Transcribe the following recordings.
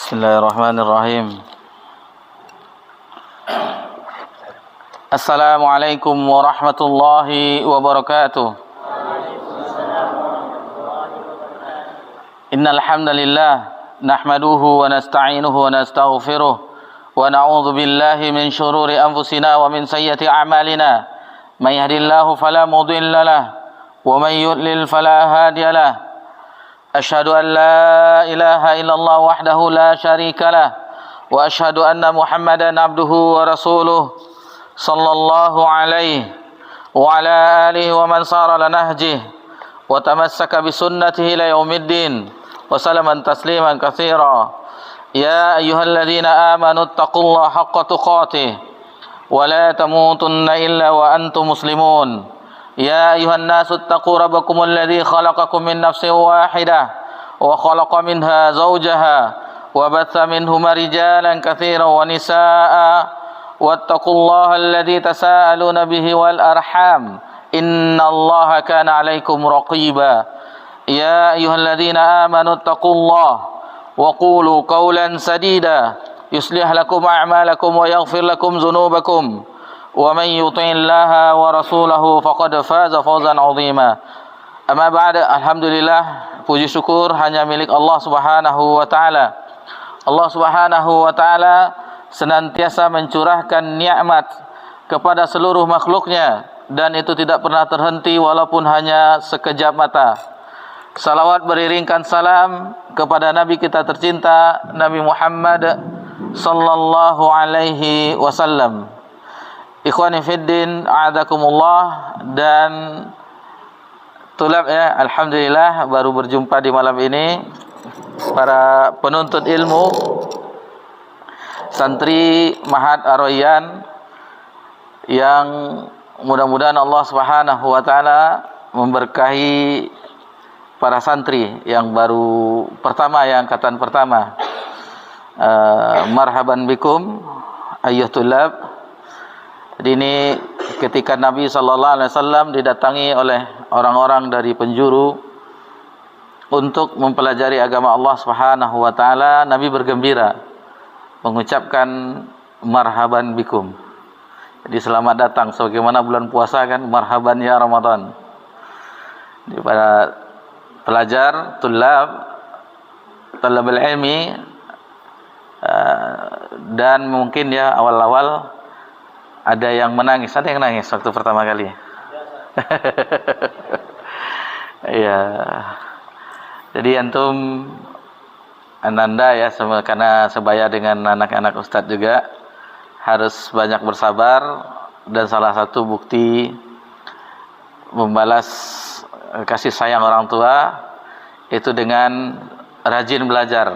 Bismillahirrahmanirrahim. Assalamualaikum warahmatullahi wabarakatuh. Innal hamdalillah nahmaduhu wa nasta'inuhu wa nastaghfiruh wa na'udzu billahi min shururi anfusina wa min sayyiati a'malina. May yahdihillahu fala mudilla lahu wa may yudlil fala hadiya lahu. Asyhadu an la ilaha illallah wahdahu la syarika lah wa asyhadu anna Muhammadan abduhu wa rasuluh sallallahu alaihi wa ala alihi wa man sara ala nahjih wa tamassaka bi sunnatihi ila yaumiddin wa salaman tasliman katsira. Ya ayyuhalladzina amanu taqullaha haqqa tuqatih wa la tamutunna illa wa antum muslimun. Ya ayuhan nasu attaqu rabbakumul ladzi khalaqakum min nafsin wahidah wa khalaqa minha zawjaha wa batha minhuma rijalan katsiran wa nisaa'a wattaqullaha alladzi tasaaluna bihi wal arham innallaha kana 'alaikum raqiba. Ya ayyuhalladzina amanu attaqullaha wa qulu qawlan sadida yuslih lakum a'malakum wa yaghfir lakum dzunubakum wa man yuti'illaha wa rasulahu faqad faza fawzan 'azima. Amma ba'da, alhamdulillah, puji syukur hanya milik Allah Subhanahu wa taala. Allah Subhanahu wa taala senantiasa mencurahkan nikmat kepada seluruh makhluknya dan itu tidak pernah terhenti walaupun hanya sekejap mata. Salawat beriringkan salam kepada Nabi kita tercinta Nabi Muhammad sallallahu alaihi wasallam. Ikhwani fiddin, a'adakumullah, dan tulab ya, alhamdulillah baru berjumpa di malam ini para penuntut ilmu santri Ma'had Ar-Rayyan yang mudah-mudahan Allah Subhanahu wa taala memberkahi para santri yang baru pertama, yang angkatan pertama. Marhaban bikum ayyuh tulab. Jadi ini ketika Nabi SAW didatangi oleh orang-orang dari penjuru untuk mempelajari agama Allah Subhanahu wa taala, Nabi bergembira mengucapkan marhaban bikum. Jadi selamat datang, sebagaimana bulan puasa kan, marhaban ya Ramadan. Jadi para pelajar, talabul ilmi, dan mungkin ya awal-awal ada yang menangis. Ada yang nangis waktu pertama kali? Ya. Jadi antum, ananda ya, karena sebaya dengan anak-anak ustadz juga, harus banyak bersabar. Dan salah satu bukti membalas kasih sayang orang tua itu dengan rajin belajar.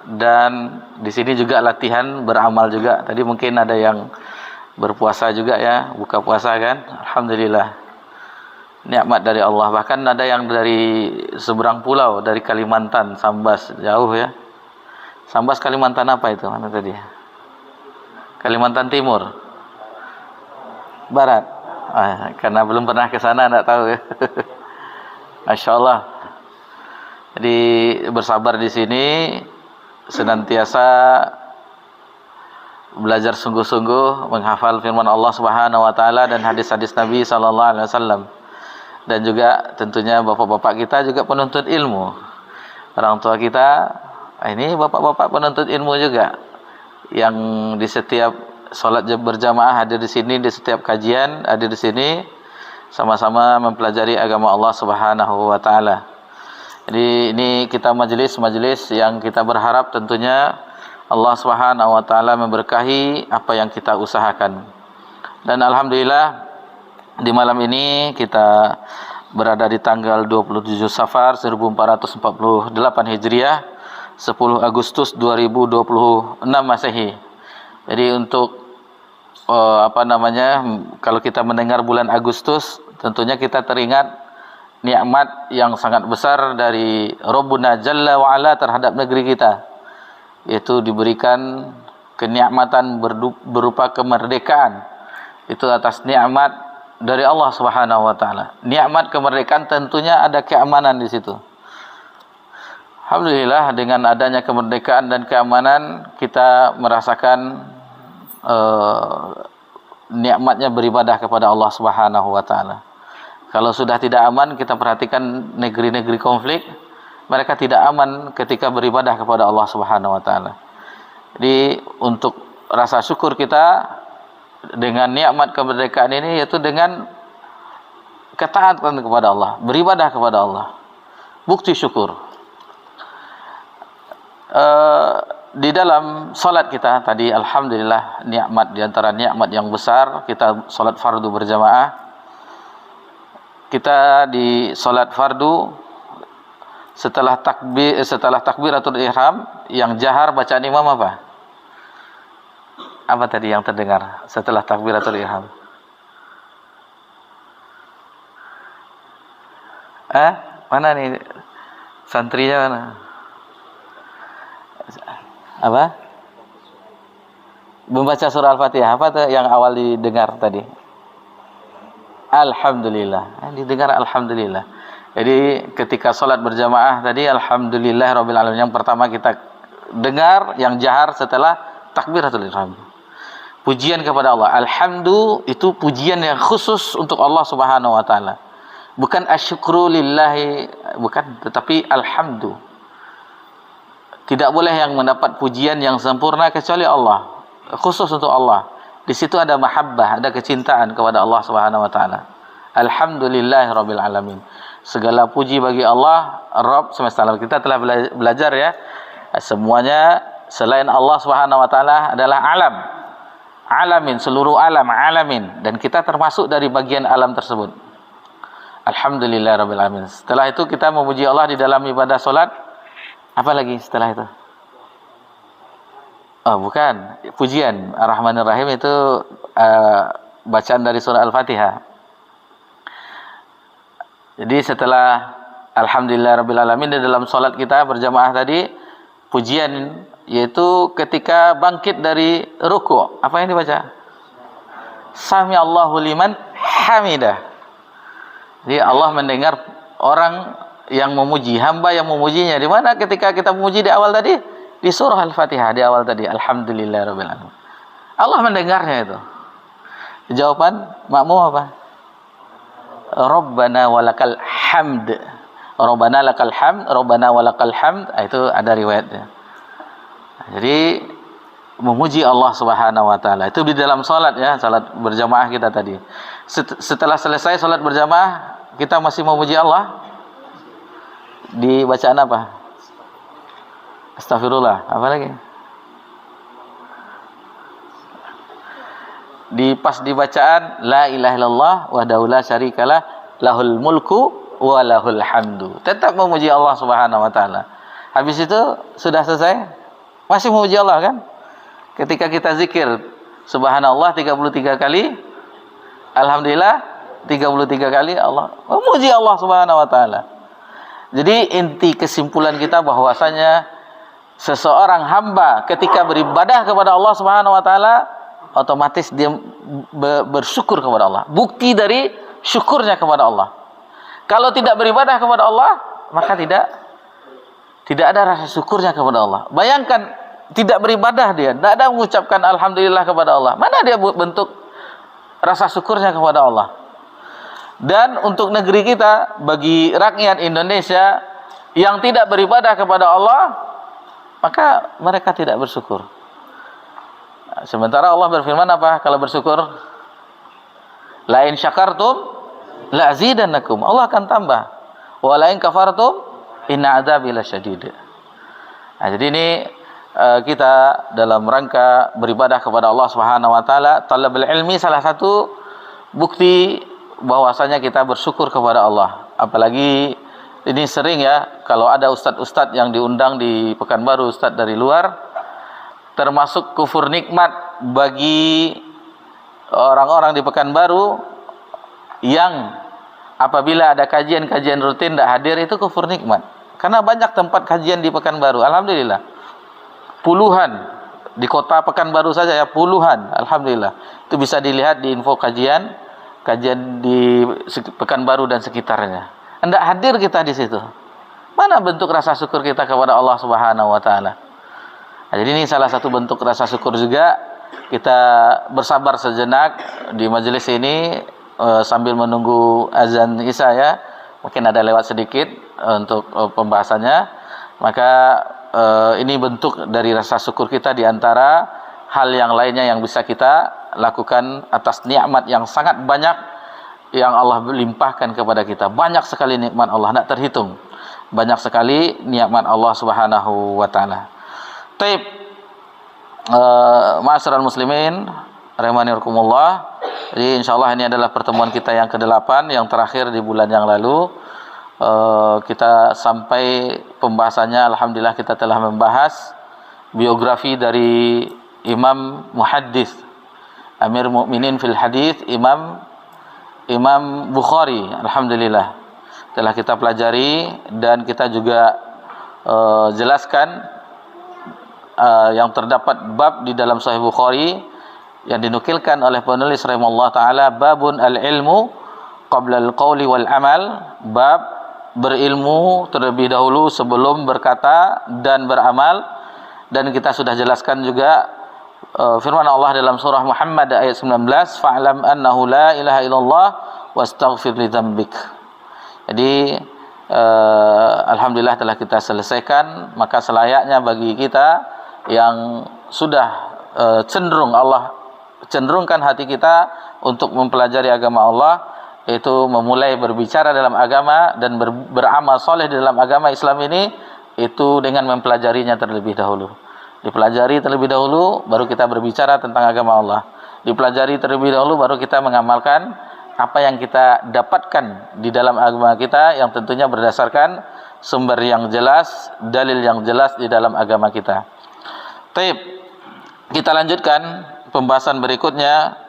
Dan di sini juga latihan beramal juga. Tadi mungkin ada yang berpuasa juga ya, buka puasa kan, alhamdulillah, nikmat dari Allah. Bahkan ada yang dari seberang pulau, dari Kalimantan, Sambas, jauh ya. Sambas Kalimantan apa itu, mana tadi? Kalimantan Timur, Barat. Karena belum pernah ke sana, enggak tahu ya. Masya Allah. Jadi bersabar di sini, senantiasa belajar sungguh-sungguh menghafal firman Allah Subhanahu wa taala dan hadis-hadis Nabi sallallahu alaihi wasallam. Dan juga tentunya bapak-bapak kita juga penuntut ilmu. Orang tua kita ini bapak-bapak penuntut ilmu juga, yang di setiap salat berjamaah hadir di sini, di setiap kajian hadir di sini, sama-sama mempelajari agama Allah Subhanahu wa taala. Jadi ini kita majelis yang kita berharap tentunya Allah Subhanahu wa taala memberkahi apa yang kita usahakan. Dan alhamdulillah di malam ini kita berada di tanggal 27 Safar 1448 Hijriah, 10 Agustus 2026 Masehi. Jadi untuk kalau kita mendengar bulan Agustus, tentunya kita teringat nikmat yang sangat besar dari Rabbuna Jalla wa Ala terhadap negeri kita, yaitu diberikan kenikmatan berupa kemerdekaan. Itu atas nikmat dari Allah Subhanahu wa taala. Nikmat kemerdekaan tentunya ada keamanan di situ. Alhamdulillah, dengan adanya kemerdekaan dan keamanan kita merasakan nikmatnya beribadah kepada Allah Subhanahu wa taala. Kalau sudah tidak aman, kita perhatikan negeri-negeri konflik, mereka tidak aman ketika beribadah kepada Allah Subhanahu wa taala. Jadi untuk rasa syukur kita dengan nikmat kemerdekaan ini yaitu dengan ketaatan kepada Allah, beribadah kepada Allah. Bukti syukur. Di dalam salat kita tadi, alhamdulillah, nikmat di antara nikmat yang besar, kita salat fardu berjamaah. Kita di salat fardu setelah takbiratul ihram, yang jahar bacaan imam apa? Apa tadi yang terdengar setelah takbiratul ihram? Mana nih santrinya mana? Apa? Membaca surah Al-Fatihah. Apa tuh yang awal didengar tadi? Alhamdulillah. Didengar alhamdulillah. Jadi ketika salat berjamaah tadi, alhamdulillah rabbil alamin, yang pertama kita dengar yang jahar setelah takbiratul ihram. Pujian kepada Allah. Alhamdu itu pujian yang khusus untuk Allah Subhanahu wa taala. Bukan asyukru lillahi, bukan, tetapi alhamdu. Tidak boleh yang mendapat pujian yang sempurna kecuali Allah, khusus untuk Allah. Di situ ada mahabbah, ada kecintaan kepada Allah Subhanahu wa taala. Alhamdulillahirabbil alamin. Segala puji bagi Allah, Rabb semesta alam. Kita telah belajar ya, semuanya selain Allah Subhanahu wa taala adalah alam. Alamin, seluruh alam, alamin, dan kita termasuk dari bagian alam tersebut. Alhamdulillahirabbil alamin. Setelah itu kita memuji Allah di dalam ibadah salat. Apa lagi setelah itu? Oh, bukan. Pujian Ar-Rahmanir Rahim itu bacaan dari surah Al-Fatihah. Jadi setelah alhamdulillahirabbil alamin di dalam salat kita berjamaah tadi, pujian yaitu ketika bangkit dari ruku'. Apa yang dibaca? Sami Allahu liman hamidah. Jadi Allah mendengar orang yang memuji, hamba yang memujinya. Di mana ketika kita memuji di awal tadi? Di surah Al-Fatihah di awal tadi, alhamdulillahirabbil alamin. Allah mendengarnya itu. Jawaban makmum apa? Rabbana walakal hamd. Rabbana lakal hamd, Rabbana walakal hamd. Itu ada riwayatnya. Jadi memuji Allah Subhanahu wa taala. Itu di dalam salat ya, salat berjamaah kita tadi. Setelah selesai salat berjamaah, kita masih memuji Allah. Di bacaan apa? Astagfirullah. Apa lagi? Pas di bacaan la ilaha illallah wahdahu la syarikalah lahul mulku wa lahul hamdu. Tetap memuji Allah Subhanahu wa taala. Habis itu sudah selesai, masih memuji Allah kan? Ketika kita zikir subhanallah 33 kali, alhamdulillah 33 kali, Allah memuji Allah Subhanahu wa taala. Jadi inti kesimpulan kita bahwasanya seseorang hamba ketika beribadah kepada Allah Subhanahu wa taala, otomatis dia bersyukur kepada Allah. Bukti dari syukurnya kepada Allah. Kalau tidak beribadah kepada Allah, maka tidak ada rasa syukurnya kepada Allah. Bayangkan tidak beribadah dia, tidak ada mengucapkan alhamdulillah kepada Allah. Mana dia bentuk rasa syukurnya kepada Allah? Dan untuk negeri kita, bagi rakyat Indonesia yang tidak beribadah kepada Allah, maka mereka tidak bersyukur. Sementara Allah berfirman apa kalau bersyukur? La in syakartum la azidannakum. Allah akan tambah. Wa la in kafartum inna adzabi lasyadid. Nah, jadi ini kita dalam rangka beribadah kepada Allah Subhanahu wa taala, talabul ilmi salah satu bukti bahwasanya kita bersyukur kepada Allah. Apalagi ini sering ya, kalau ada ustadz-ustadz yang diundang di Pekanbaru, ustadz dari luar, termasuk kufur nikmat bagi orang-orang di Pekanbaru yang apabila ada kajian-kajian rutin tidak hadir, itu kufur nikmat. Karena banyak tempat kajian di Pekanbaru, alhamdulillah, puluhan di kota Pekanbaru saja ya, puluhan, alhamdulillah. Itu bisa dilihat di info kajian di Pekanbaru dan sekitarnya. Hendak hadir kita di situ. Mana bentuk rasa syukur kita kepada Allah Subhanahu wa taala? Nah, jadi ini salah satu bentuk rasa syukur juga, kita bersabar sejenak di majelis ini sambil menunggu azan Isya ya. Mungkin ada lewat sedikit untuk pembahasannya. Maka ini bentuk dari rasa syukur kita di antara hal yang lainnya yang bisa kita lakukan atas nikmat yang sangat banyak yang Allah limpahkan kepada kita. Banyak sekali nikmat Allah, tidak terhitung. Banyak sekali nikmat Allah Subhanahu wa taala. Taib, ma'asyiral muslimin rahimani rahimakumullah. Jadi insyaallah ini adalah pertemuan kita yang ke-8, yang terakhir di bulan yang lalu. Kita sampai pembahasannya, alhamdulillah kita telah membahas biografi dari Imam Muhaddis, Amir Mukminin fil Hadis, Imam Bukhari. Alhamdulillah telah kita pelajari dan kita juga jelaskan yang terdapat bab di dalam Sahih Bukhari yang dinukilkan oleh penulis rahimahullah taala, babun al-ilmu qabla al-qawli wal amal, bab berilmu terlebih dahulu sebelum berkata dan beramal. Dan kita sudah jelaskan juga firman Allah dalam surah Muhammad ayat 19, fa'lam annahu la ilaha illallah wastaghfir li dzambik. Jadi alhamdulillah telah kita selesaikan. Maka selayaknya bagi kita yang sudah cenderungkan hati kita untuk mempelajari agama Allah, yaitu memulai berbicara dalam agama dan beramal soleh di dalam agama Islam ini, itu dengan mempelajarinya terlebih dahulu. Dipelajari terlebih dahulu, baru kita berbicara tentang agama Allah. Dipelajari terlebih dahulu, baru kita mengamalkan apa yang kita dapatkan di dalam agama kita, yang tentunya berdasarkan sumber yang jelas, dalil yang jelas di dalam agama kita. Taib, kita lanjutkan pembahasan berikutnya.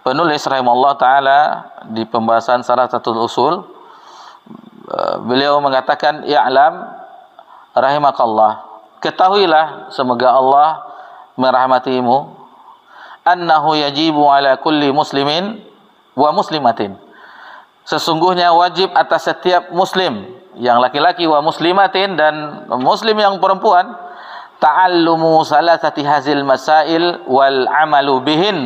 Penulis rahimahullah taala di pembahasan salah satu usul, beliau mengatakan, i'lam rahimakallah, ketahuilah semoga Allah merahmatimu, annahu yajibu ala kulli muslimin wa muslimatin, sesungguhnya wajib atas setiap muslim yang laki-laki, wa muslimatin, dan muslim yang perempuan, ta'allumu salasati hazil masail wal amalu bihin,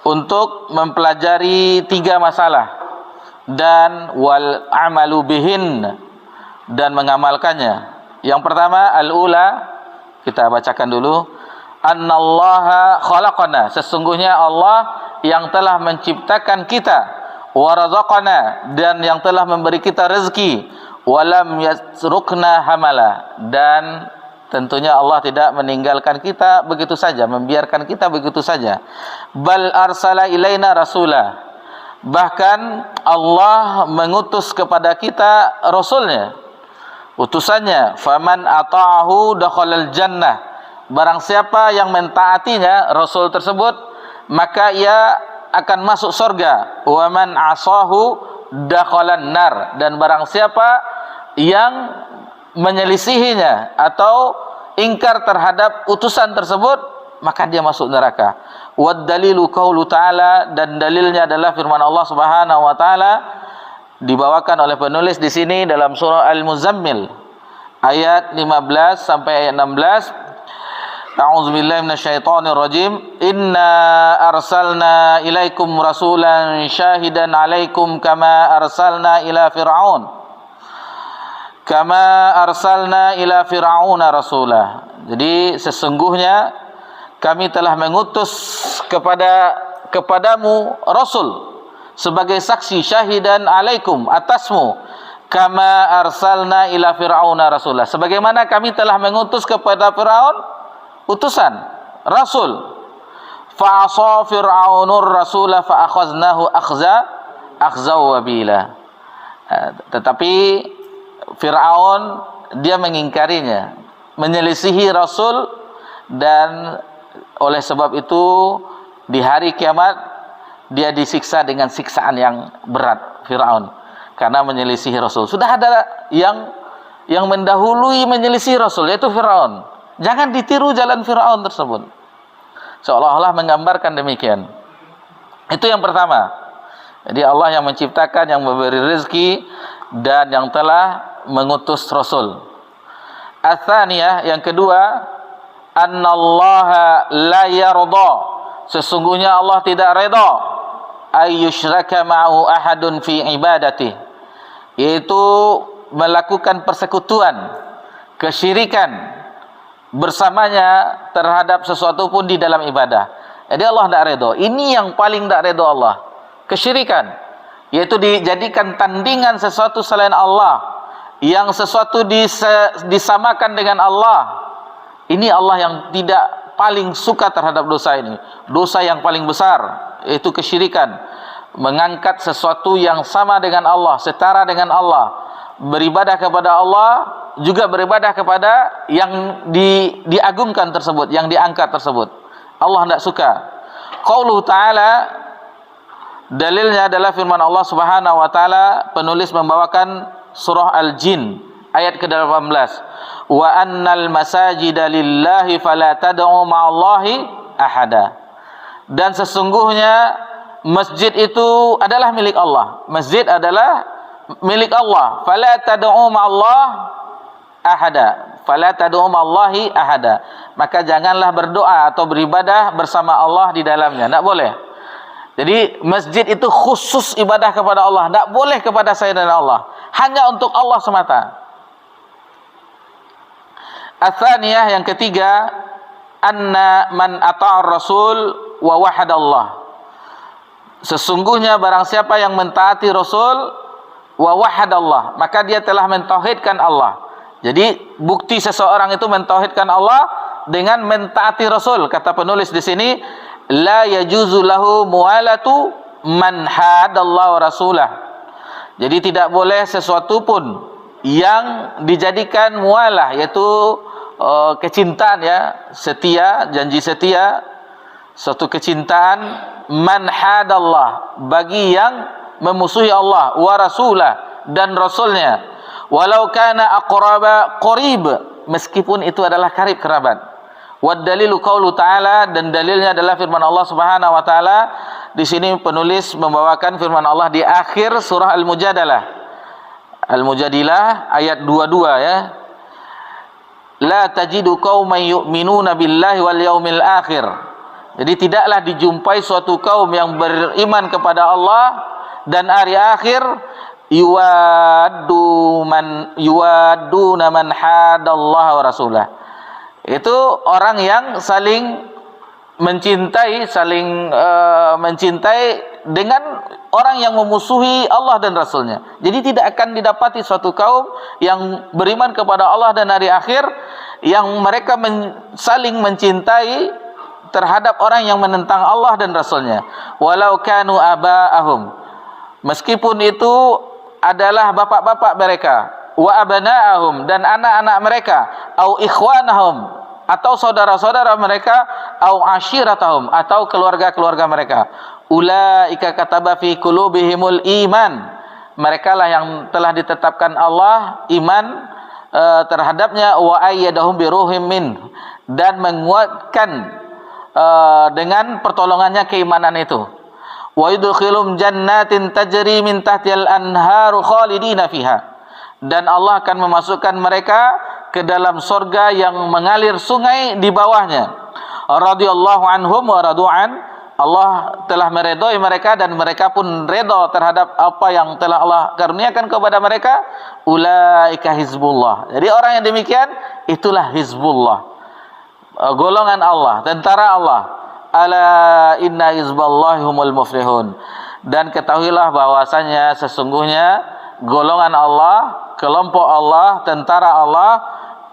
untuk mempelajari 3 masalah dan wal amalu bihin, dan mengamalkannya. Yang pertama, al-ula, kita bacakan dulu, annallaha khalaqana, sesungguhnya Allah yang telah menciptakan kita, wa razaqana, dan yang telah memberi kita rezeki, walam yasrukna hamala, dan tentunya Allah tidak meninggalkan kita begitu saja, membiarkan kita begitu saja. Bal arsala ilaina rasula, bahkan Allah mengutus kepada kita rasulnya, utusannya. Faman ata'ahu dakhalal jannah, barang siapa yang mentaatinya rasul tersebut, maka ia akan masuk surga. Wa man asahu dakhalan nar, dan barang siapa yang menyelisihinya atau ingkar terhadap utusan tersebut, maka dia masuk neraka. Wad dalilu qaulu ta'ala, dan dalilnya adalah firman Allah Subhanahu wa taala, dibawakan oleh penulis di sini dalam surah Al-Muzammil ayat 15 sampai ayat 16. A'udzubillahi minasyaitonir rajim. Inna arsalna ilaikum rasulan syahidan 'alaikum kama arsalna ila fir'aun rasulah. Jadi sesungguhnya kami telah mengutus kepadamu rasul sebagai saksi, syahidan alaikum, atasmu, kama arsalna ila fir'auna rasulah, sebagaimana kami telah mengutus kepada Firaun utusan rasul. Fa'asa fir'aunur rasulah fa'akhaznahu akhza wabila. Tetapi Fir'aun dia mengingkarinya, menyelisihi Rasul, dan oleh sebab itu di hari kiamat dia disiksa dengan siksaan yang berat, Fir'aun, karena menyelisihi Rasul. Sudah ada yang mendahului menyelisihi Rasul, yaitu Fir'aun. Jangan ditiru jalan Fir'aun tersebut. Seolah-olah menggambarkan demikian. Itu yang pertama. Jadi Allah yang menciptakan, yang memberi rezeki, dan yang telah mengutus Rasul. Ats-tsaniyah, yang kedua, annallaha la yarda, sesungguhnya Allah tidak redha ayyusyraka ma'ahu ahadun fi ibadati, yaitu melakukan persekutuan, kesyirikan bersamanya terhadap sesuatu pun di dalam ibadah. Jadi Allah tidak redha. Ini yang paling tidak redha Allah, kesyirikan, yaitu dijadikan tandingan sesuatu selain Allah, yang sesuatu disamakan dengan Allah. Ini Allah yang tidak paling suka terhadap dosa ini. Dosa yang paling besar yaitu kesyirikan, mengangkat sesuatu yang sama dengan Allah, setara dengan Allah, beribadah kepada Allah, juga beribadah kepada yang diagungkan tersebut, yang diangkat tersebut. Allah tidak suka. Qauluhu ta'ala, dalilnya adalah firman Allah Subhanahu wa taala. Penulis membawakan surah Al-Jin ayat ke-18. Wa annal masajida lillahi fala tad'u ma'allahi ahada. Dan sesungguhnya masjid itu adalah milik Allah. Masjid adalah milik Allah. Fala tad'u ma'allah ahada. Fala tad'u ma'allahi ahada. Maka janganlah berdoa atau beribadah bersama Allah di dalamnya. Tidak boleh. Jadi masjid itu khusus ibadah kepada Allah, tidak boleh kepada selain Allah, hanya untuk Allah semata. Ats-tsaniyah, yang ketiga, anna man ata'ar rasul wa wahadallah, sesungguhnya barang siapa yang mentaati Rasul wa wahadallah, maka dia telah mentauhidkan Allah. Jadi bukti seseorang itu mentauhidkan Allah dengan mentaati Rasul. Kata penulis di sini, la yajuzu lahu mualatu man hadallahu rasulah. Jadi tidak boleh sesuatu pun yang dijadikan mualah, yaitu kecintaan, ya, setia, janji setia, suatu kecintaan, man hadallah, bagi yang memusuhi Allah wa rasulah, dan rasulnya, walau kana aqraba qarib, meskipun itu adalah karib kerabat. Wad dalilu qaulu ta'ala, dan dalilnya adalah firman Allah Subhanahu wa taala. Di sini penulis membawakan firman Allah di akhir surah Al-Mujadalah. Al-Mujadilah ayat 22, ya. La tajidu qauman yu'minuna billahi wal yaumil akhir. Jadi tidaklah dijumpai suatu kaum yang beriman kepada Allah dan hari akhir, yuwadduna man hadallaha wa rasulah. Itu orang yang saling mencintai, mencintai dengan orang yang memusuhi Allah dan Rasulnya. Jadi tidak akan didapati suatu kaum yang beriman kepada Allah dan hari akhir, yang mereka saling mencintai terhadap orang yang menentang Allah dan Rasulnya. Walau kanu aba'ahum, meskipun itu adalah bapak-bapak mereka, wa abana'ahum, dan anak-anak mereka, au ikhwanahum, atau saudara-saudara mereka, au ashiratahum, atau keluarga-keluarga mereka. Ulaika kataba fi qulubihimul iman, mereka lah yang telah ditetapkan Allah iman terhadapnya, wa ayyadahum biruhim min, dan menguatkan dengan pertolongannya keimanan itu. Wa yudkhilum jannatin tajri min tahtihal anharu khalidina fiha, dan Allah akan memasukkan mereka ke dalam surga yang mengalir sungai di bawahnya. Radhiyallahu anhum wa radu'an, Allah telah meredoi mereka dan mereka pun redha terhadap apa yang telah Allah karuniakan kepada mereka. Ulaika hizbullah. Jadi orang yang demikian itulah hizbullah, golongan Allah, tentara Allah. Ala inna hizballahi humul muflihun. Dan ketahuilah bahwasanya sesungguhnya golongan Allah, kelompok Allah, tentara Allah,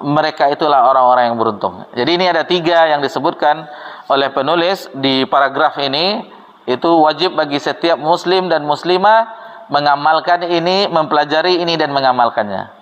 mereka itulah orang-orang yang beruntung. Jadi ini ada 3 yang disebutkan oleh penulis di paragraf ini. Itu wajib bagi setiap muslim dan muslimah mengamalkan ini, mempelajari ini dan mengamalkannya.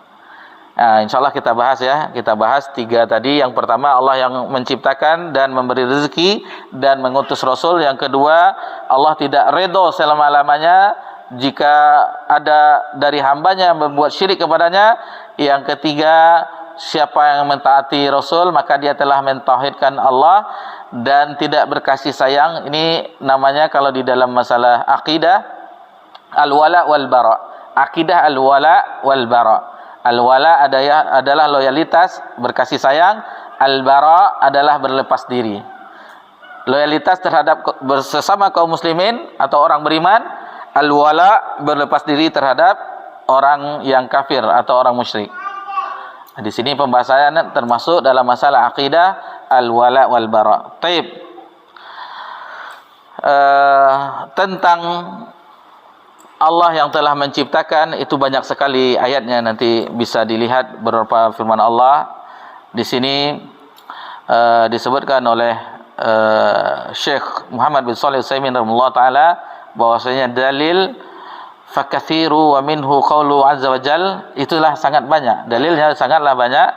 Nah, insyaallah kita bahas, ya. Kita bahas 3 tadi. Yang pertama, Allah yang menciptakan dan memberi rezeki dan mengutus Rasul. Yang kedua, Allah tidak redha selama-lamanya jika ada dari hambanya yang membuat syirik kepadanya. Yang ketiga, siapa yang mentaati Rasul maka dia telah mentauhidkan Allah dan tidak berkasih sayang. Ini namanya kalau di dalam masalah akidah al-wala wal bara. akidah al-wala wal bara. Al-wala adalah loyalitas, berkasih sayang. Al-bara adalah berlepas diri. Loyalitas terhadap sesama kaum muslimin atau orang beriman. Al-wala berlepas diri terhadap orang yang kafir atau orang musyrik. Di sini pembahasannya termasuk dalam masalah akidah al-wala wal bara. Taib. Tentang Allah yang telah menciptakan itu banyak sekali ayatnya, nanti bisa dilihat beberapa firman Allah. Di sini disebutkan oleh Syekh Muhammad bin Shalih Al-Utsaimin rahimahullah taala bahwasanya dalil fakathiru wa minhu qaulu azza wa jal, itulah sangat banyak, dalilnya sangatlah banyak,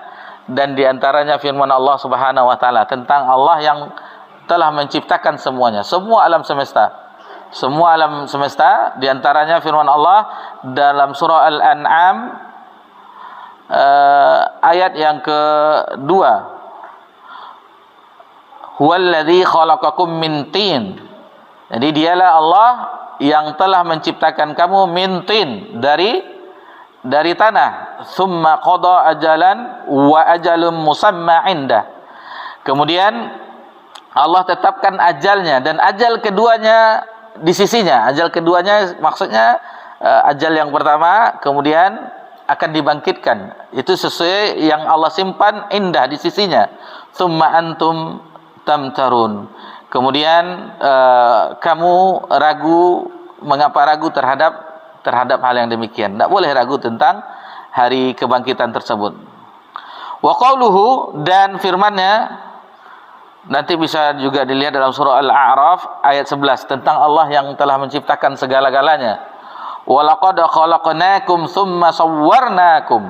dan diantaranya firman Allah subhanahu wa ta'ala tentang Allah yang telah menciptakan semuanya, semua alam semesta. Semua alam semesta, diantaranya firman Allah dalam surah Al-An'am ayat yang kedua, huwallazi khalaqakum min tin. Jadi dialah Allah yang telah menciptakan kamu min tin, dari tanah. Tsumma qada ajalan wa ajalum musamma indah. Kemudian Allah tetapkan ajalnya, dan ajal keduanya di sisinya. Ajal keduanya maksudnya ajal yang pertama kemudian akan dibangkitkan. Itu sesuai yang Allah simpan indah di sisinya. Tsumma antum tamtarun. Kemudian kamu ragu. Mengapa ragu terhadap hal yang demikian? Tidak boleh ragu tentang hari kebangkitan tersebut. Wa qauluhu, dan firman-Nya nanti bisa juga dilihat dalam surah Al-A'raf ayat 11 tentang Allah yang telah menciptakan segala-galanya. Wa laqad khalaqnakum tsumma sawwarnakum.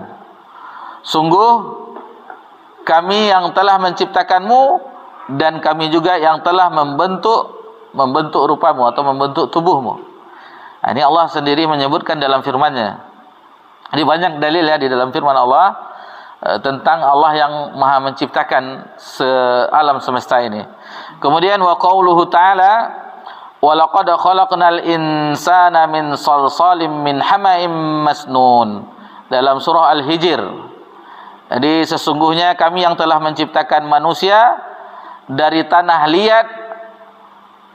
Sungguh kami yang telah menciptakanmu, dan kami juga yang telah membentuk rupamu atau membentuk tubuhmu. Nah, ini Allah sendiri menyebutkan dalam firman-Nya. Jadi banyak dalil ya di dalam firman Allah tentang Allah yang maha menciptakan alam semesta ini. Kemudian wa qauluhu ta'ala wa laqad khalaqnal insana min salsalim min hama'im masnun, dalam surah Al-Hijr. Jadi sesungguhnya kami yang telah menciptakan manusia dari tanah liat.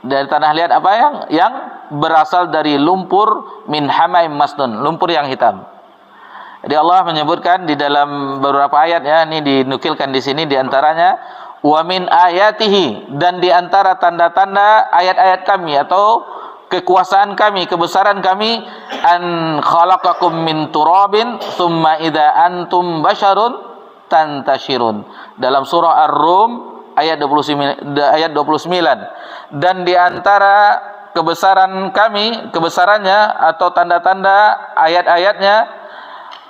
Dari tanah liat apa yang berasal dari lumpur, min hama'im masnun, lumpur yang hitam. Jadi Allah menyebutkan di dalam beberapa ayat ya, ini dinukilkan di sini diantaranya wa min ayatihi, dan diantara tanda-tanda ayat-ayat kami atau kekuasaan kami, kebesaran kami, an khalaqakum min turabin tsumma idza antum basyarun tantashirun, dalam surah Ar-Rum ayat 29, dan diantara kebesaran kami, kebesarannya atau tanda-tanda ayat-ayatnya,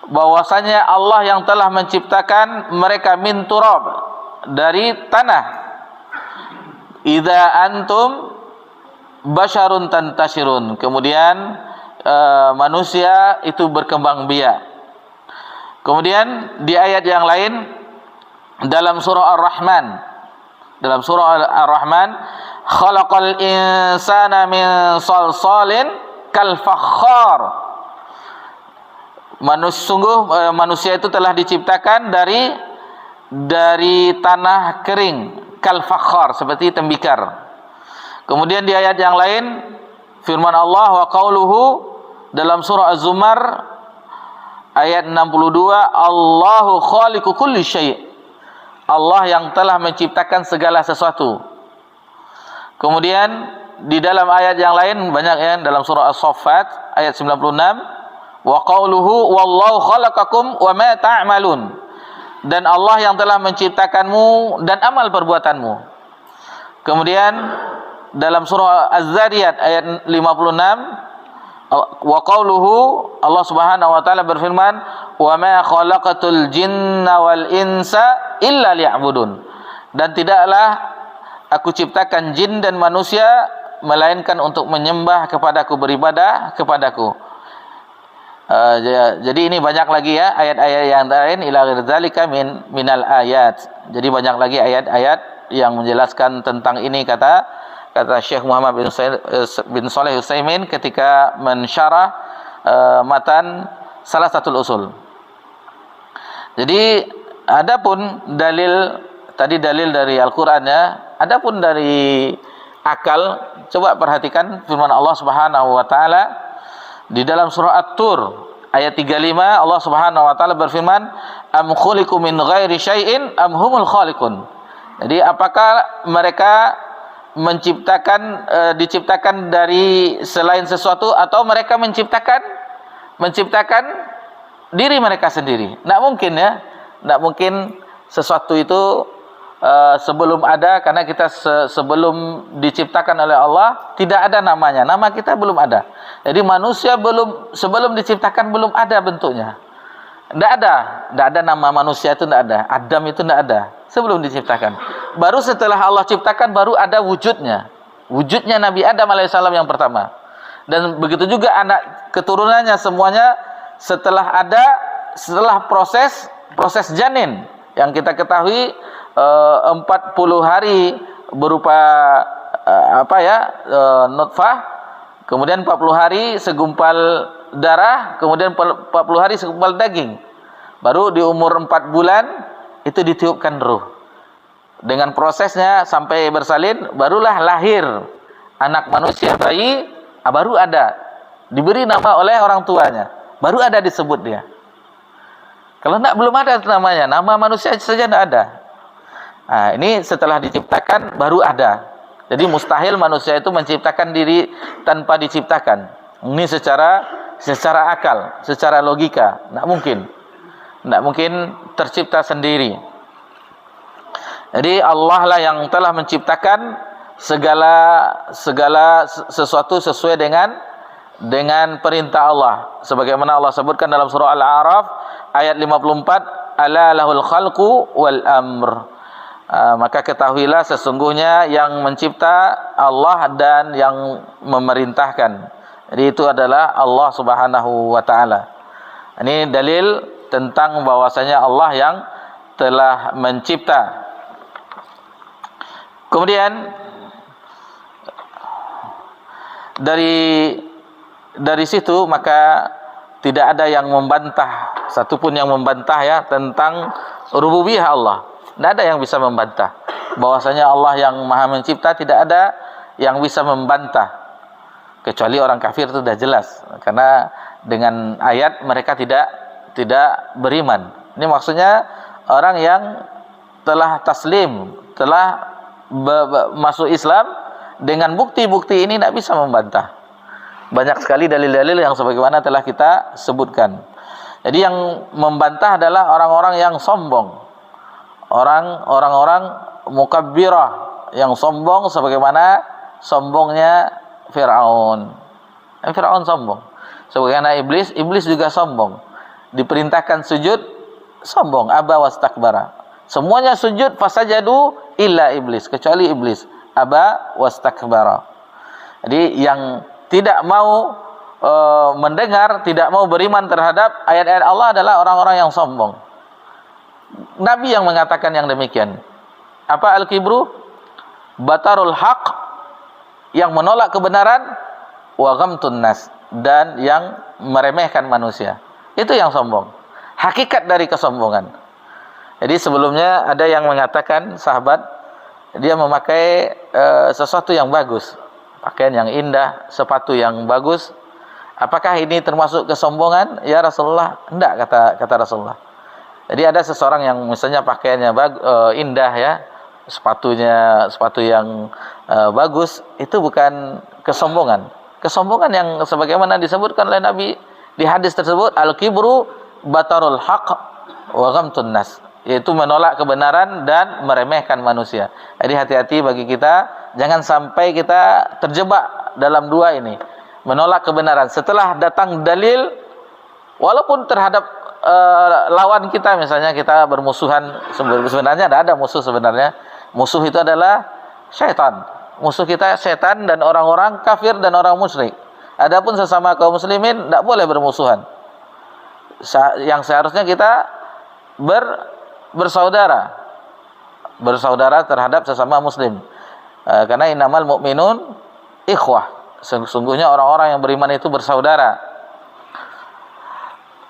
bahwasanya Allah yang telah menciptakan mereka min turab, dari tanah. Idza antum basyarun tantashirun, kemudian manusia itu berkembang biak. Kemudian di ayat yang lain dalam surah Ar-Rahman, khalaqal insana min salsalin kal fakhar. Manusia itu telah diciptakan dari tanah kering, kal fakhar, seperti tembikar. Kemudian di ayat yang lain firman Allah wa qauluhu dalam surah Az-Zumar ayat 62, Allahu khaliqu kulli syai', Allah yang telah menciptakan segala sesuatu. Kemudian di dalam ayat yang lain banyak ya, dalam surah As-Saffat ayat 96, wa qauluhu wallahu khalaqakum wa ma ta'malun, dan Allah yang telah menciptakanmu dan amal perbuatanmu. Kemudian dalam surah Az-Zariyat ayat 56, wa qauluhu, Allah Subhanahu wa taala berfirman, wa ma khalaqatul jinna wal insa illa liya'budun, dan tidaklah aku ciptakan jin dan manusia melainkan untuk menyembah kepadaku, beribadah kepadaku. Jadi ini banyak lagi ya ayat-ayat yang lain, ila dzalika minal ayat. Jadi banyak lagi ayat-ayat yang menjelaskan tentang ini, kata Syekh Muhammad bin Shalih Al-Utsaimin ketika mensyarah matan salah satu usul. Jadi adapun dalil tadi dalil dari Al-Qur'an ya, adapun dari akal, coba perhatikan firman Allah Subhanahu wa taala di dalam surah At-Tur ayat 35. Allah Subhanahu wa taala berfirman, am khuliqu min ghairi syai'in am humul khaliqun. Jadi apakah mereka diciptakan dari selain sesuatu, atau mereka menciptakan diri mereka sendiri? Tidak mungkin ya, tidak mungkin sesuatu itu sebelum ada, karena kita sebelum diciptakan oleh Allah tidak ada namanya, nama kita belum ada. Jadi manusia sebelum diciptakan belum ada bentuknya, tidak ada nama manusia itu, tidak ada. Adam itu tidak ada sebelum diciptakan. Baru setelah Allah ciptakan baru ada wujudnya Nabi Adam alaihissalam yang pertama, dan begitu juga anak keturunannya semuanya setelah proses janin yang kita ketahui 40 hari berupa nutfah, kemudian 40 hari segumpal darah, kemudian 40 hari segumpal daging, baru di umur 4 bulan itu ditiupkan ruh. Dengan prosesnya sampai bersalin, barulah lahir anak manusia, bayi, baru ada diberi nama oleh orang tuanya, baru ada disebut dia. Kalau enggak, belum ada namanya, nama manusia saja tidak ada. Nah, ini setelah diciptakan baru ada. Jadi mustahil manusia itu menciptakan diri tanpa diciptakan. Ini secara akal, secara logika, tidak mungkin tercipta sendiri. Jadi Allah lah yang telah menciptakan segala sesuatu sesuai dengan perintah Allah. Sebagaimana Allah sebutkan dalam surah Al-A'raf ayat 54, ala lahul khalqu wal amr. Maka ketahuilah sesungguhnya yang mencipta Allah dan yang memerintahkan. Jadi itu adalah Allah Subhanahu wa taala. Ini dalil tentang bahwasanya Allah yang telah mencipta. Kemudian dari situ maka tidak ada yang membantah, satupun yang membantah ya tentang rububiyah Allah. Tidak ada yang bisa membantah bahwasanya Allah yang Maha Mencipta, tidak ada yang bisa membantah kecuali orang kafir. Itu sudah jelas, karena dengan ayat mereka tidak beriman. Ini maksudnya orang yang telah taslim, telah masuk Islam, dengan bukti-bukti ini tidak bisa membantah. Banyak sekali dalil-dalil yang sebagaimana telah kita sebutkan. Jadi yang membantah adalah orang-orang yang sombong, orang-orang mukabbirah yang sombong, sebagaimana sombongnya Fir'aun. Fir'aun sombong, sebagaimana iblis juga sombong. Diperintahkan sujud, sombong, aba wastakbara. Semuanya sujud, fasajadu illa iblis, kecuali iblis, aba wastakbara. Jadi yang tidak mau mendengar, tidak mau beriman terhadap ayat-ayat Allah adalah orang-orang yang sombong. Nabi yang mengatakan yang demikian. Apa al-kibru? Batarul haq, yang menolak kebenaran, wa ghamtun nas, dan yang meremehkan manusia. Itu yang sombong. Hakikat dari kesombongan. Jadi sebelumnya ada yang mengatakan, sahabat, dia memakai sesuatu yang bagus, pakaian yang indah, sepatu yang bagus. Apakah ini termasuk kesombongan? Ya Rasulullah, enggak, kata Rasulullah. Jadi ada seseorang yang misalnya pakaiannya indah ya, sepatu yang bagus, itu bukan kesombongan. Kesombongan yang sebagaimana disebutkan oleh Nabi di hadis tersebut, al-kibru batarul haq wa ghamtun nas, yaitu menolak kebenaran dan meremehkan manusia. Jadi hati-hati bagi kita, jangan sampai kita terjebak dalam dua ini. Menolak kebenaran setelah datang dalil, walaupun terhadap lawan kita, misalnya kita bermusuhan, sebenarnya tidak ada musuh sebenarnya. Musuh itu adalah syaitan. Musuh kita syaitan dan orang-orang kafir dan orang musyrik. Adapun sesama kaum muslimin tidak boleh bermusuhan. Yang seharusnya kita bersaudara terhadap sesama muslim, karena innamal mu'minun ikhwah, sesungguhnya orang-orang yang beriman itu bersaudara.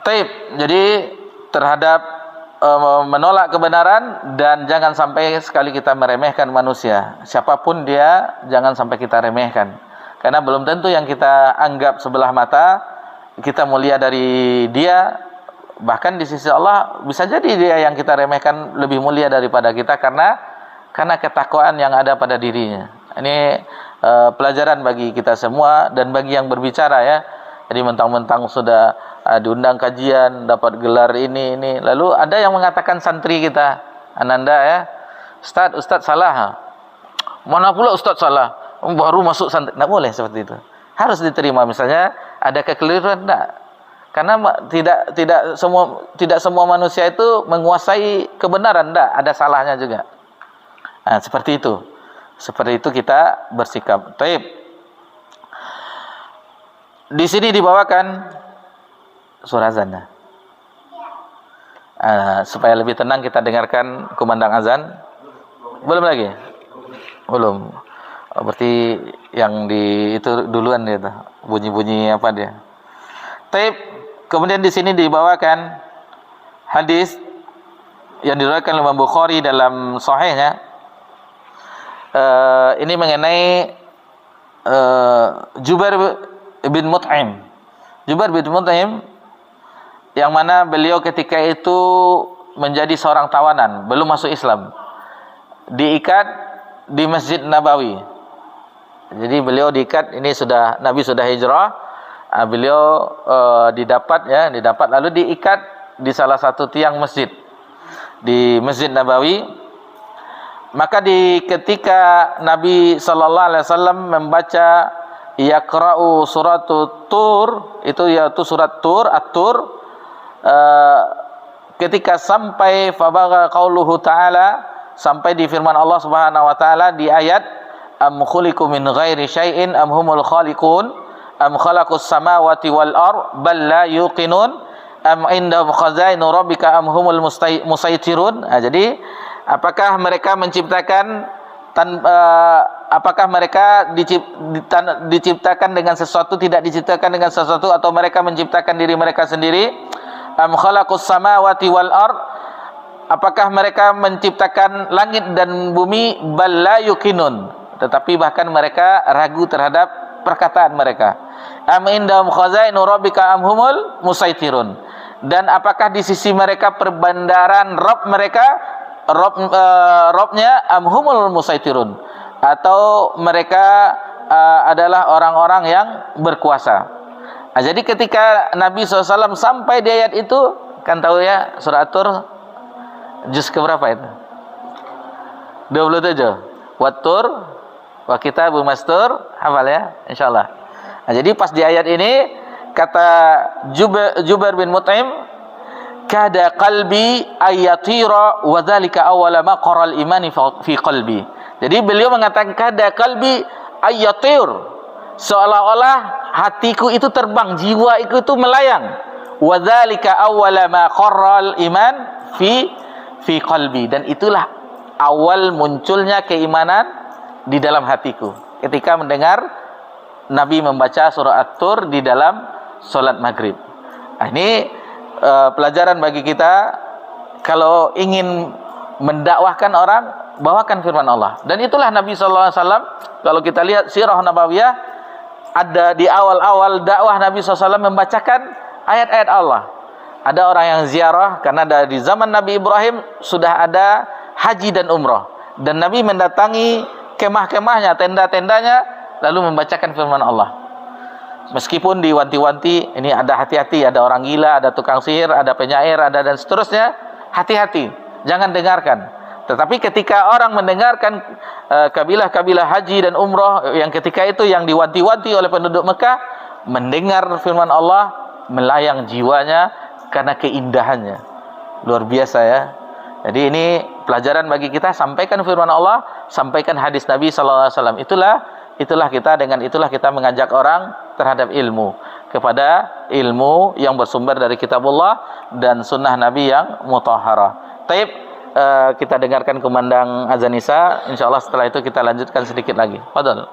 Taib. Jadi terhadap menolak kebenaran, dan jangan sampai sekali kita meremehkan manusia. Siapapun dia, jangan sampai kita remehkan. Karena belum tentu yang kita anggap sebelah mata kita mulia dari dia. Bahkan di sisi Allah bisa jadi dia yang kita remehkan lebih mulia daripada kita karena ketakwaan yang ada pada dirinya. Ini pelajaran bagi kita semua dan bagi yang berbicara ya. Jadi mentang-mentang sudah diundang kajian, dapat gelar ini, lalu ada yang mengatakan santri kita, Ananda ya, Ustaz salah. Mana pula Ustaz salah? Baru masuk santri. Tidak boleh seperti itu. Harus diterima. Misalnya ada kekeliruan, tidak. Karena tidak semua manusia itu menguasai kebenaran, tidak. Ada salahnya juga. Nah, seperti itu. Seperti itu kita bersikap. Taib. Di sini dibawakan surah azan. Supaya lebih tenang kita dengarkan kumandang azan. Belum lagi? Belum. Berarti yang di itu duluan dia tuh. Bunyi-bunyi apa dia. Taib. Kemudian di sini dibawakan hadis yang diriwayatkan oleh Imam Bukhari dalam sahihnya. Ini mengenai Jubair bin Mut'im. Jubair bin Mut'im yang mana beliau ketika itu menjadi seorang tawanan, belum masuk Islam. Diikat di Masjid Nabawi. Jadi beliau diikat, ini sudah Nabi sudah hijrah. Beliau didapat lalu diikat di salah satu tiang masjid di Masjid Nabawi. Maka ketika Nabi sallallahu alaihi wasallam membaca yaqra'u suratul Tur, itu yaitu surat Tur, At-Tur, ketika sampai fabagha qauluhu ta'ala, sampai di firman Allah Subhanahu wa taala di ayat am khuliqu min ghairi syai'in am humul khaliqun am khalaqus samawati wal ard bal la yuqinun am indahum khazainu rabbika am humul musaitirun. Jadi apakah mereka menciptakan apakah mereka diciptakan dengan sesuatu, tidak diciptakan dengan sesuatu, atau mereka menciptakan diri mereka sendiri? Am khalaqus samawati wal ard, apakah mereka menciptakan langit dan bumi? Bal la yuqinun, tetapi bahkan mereka ragu terhadap perkataan mereka. Am indahum khazainu rabbika am humul musaitirun, dan apakah di sisi mereka perbandaran Rabb mereka, Robnya amhumul musaitirun, atau mereka adalah orang-orang yang berkuasa. Nah, jadi ketika Nabi SAW sampai di ayat itu, kan tahu ya surah At-Tur juz keberapa itu? 27. Wat-Tur wa kitabun mastur, hafal ya insyaallah. Nah, jadi pas di ayat ini kata Jubair bin Mut'im, kada qalbi ayatira wa dzalika awwala ma qaral imani fi qalbi. Jadi beliau mengatakan kada qalbi ayatir, seolah-olah hatiku itu terbang, jiwa itu melayang. Wa dzalika awwala ma qaral iman fi qalbi, dan itulah awal munculnya keimanan di dalam hatiku ketika mendengar Nabi membaca surah At-Tur di dalam salat maghrib. Nah, ini pelajaran bagi kita, kalau ingin mendakwahkan orang, bawakan firman Allah. Dan itulah Nabi sallallahu alaihi wasallam. Kalau kita lihat sirah nabawiyah, ada di awal-awal dakwah Nabi SAW membacakan ayat-ayat Allah. Ada orang yang ziarah, karena di zaman Nabi Ibrahim sudah ada haji dan umrah, dan Nabi mendatangi kemah-kemahnya, tenda-tendanya, lalu membacakan firman Allah. Meskipun diwanti-wanti, ini ada hati-hati, ada orang gila, ada tukang sihir, ada penyair, ada dan seterusnya, hati-hati, jangan dengarkan. Tetapi ketika orang mendengarkan kabilah-kabilah haji dan umrah yang ketika itu yang diwanti-wanti oleh penduduk Mekah, mendengar firman Allah, melayang jiwanya karena keindahannya. Luar biasa ya. Jadi ini pelajaran bagi kita, sampaikan firman Allah, sampaikan hadis Nabi sallallahu alaihi wasallam. Itulah kita, dengan itulah kita mengajak orang terhadap ilmu, kepada ilmu yang bersumber dari kitabullah dan sunnah Nabi yang mutahharah. Taib, kita dengarkan kumandang azan Isya. Insyaallah setelah itu kita lanjutkan sedikit lagi. Fadhal.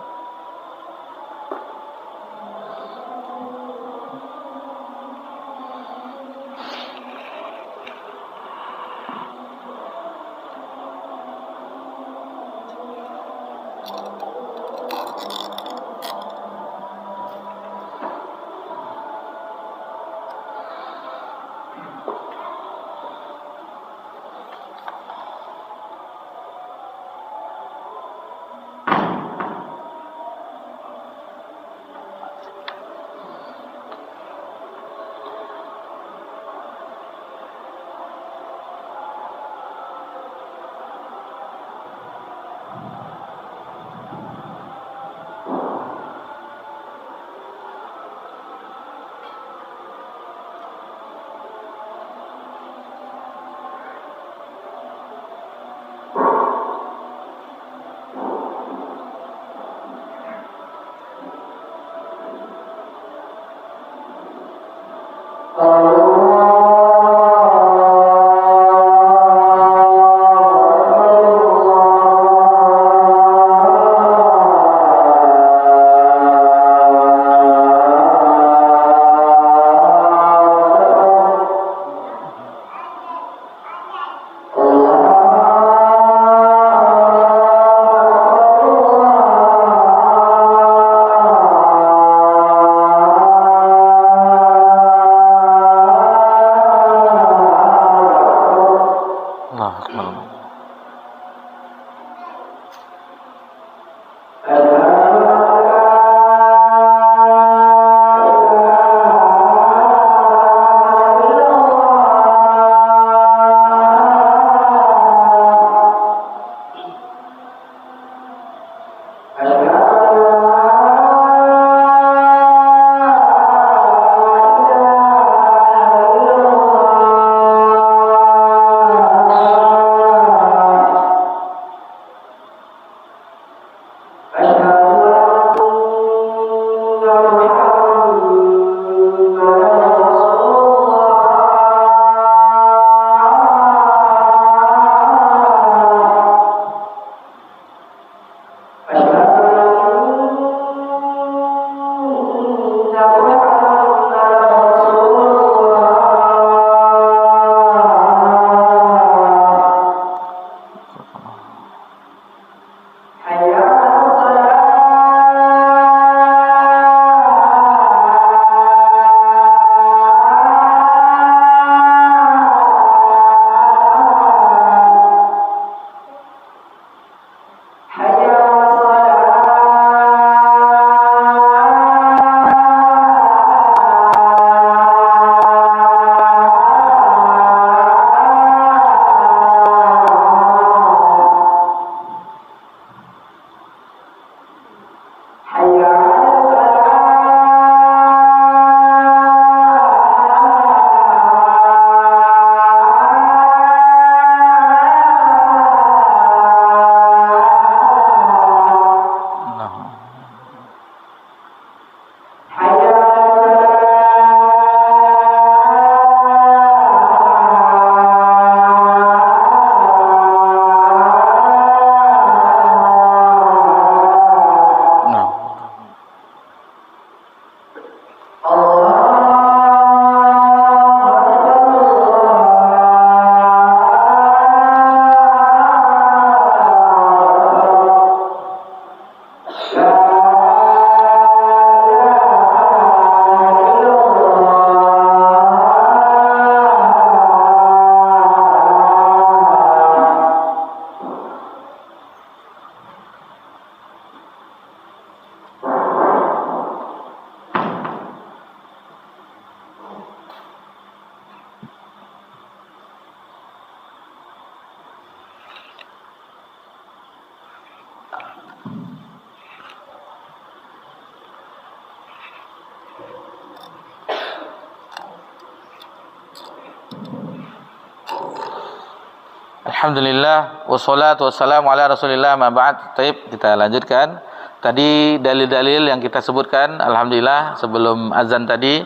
Alhamdulillah wassalatu wassalamu ala Rasulillah ma ba'd. Baik, kita lanjutkan. Tadi dalil-dalil yang kita sebutkan alhamdulillah sebelum azan tadi,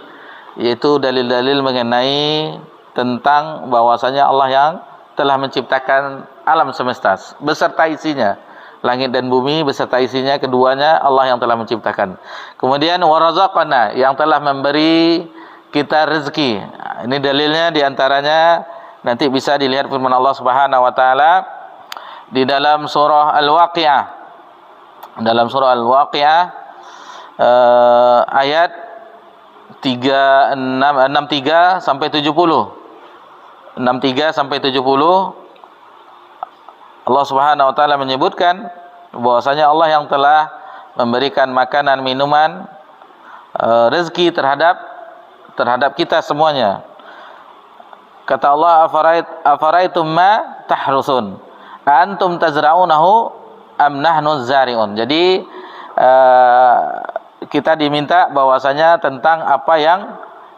yaitu dalil-dalil mengenai tentang bahwasanya Allah yang telah menciptakan alam semesta beserta isinya, langit dan bumi beserta isinya, keduanya Allah yang telah menciptakan. Kemudian warazaqana, yang telah memberi kita rezeki. Ini dalilnya diantaranya nanti bisa dilihat firman Allah Subhanahu wa taala di dalam surah Al-Waqiah. Dalam surah Al-Waqiah ayat 63 sampai 70. 63 sampai 70 Allah Subhanahu wa taala menyebutkan bahwasanya Allah yang telah memberikan makanan, minuman, rezeki terhadap kita semuanya. Kata Allah, afaraitum ma tahrusun antum tazra'unahu am nahnu zari'un. Jadi kita diminta bahwasanya tentang apa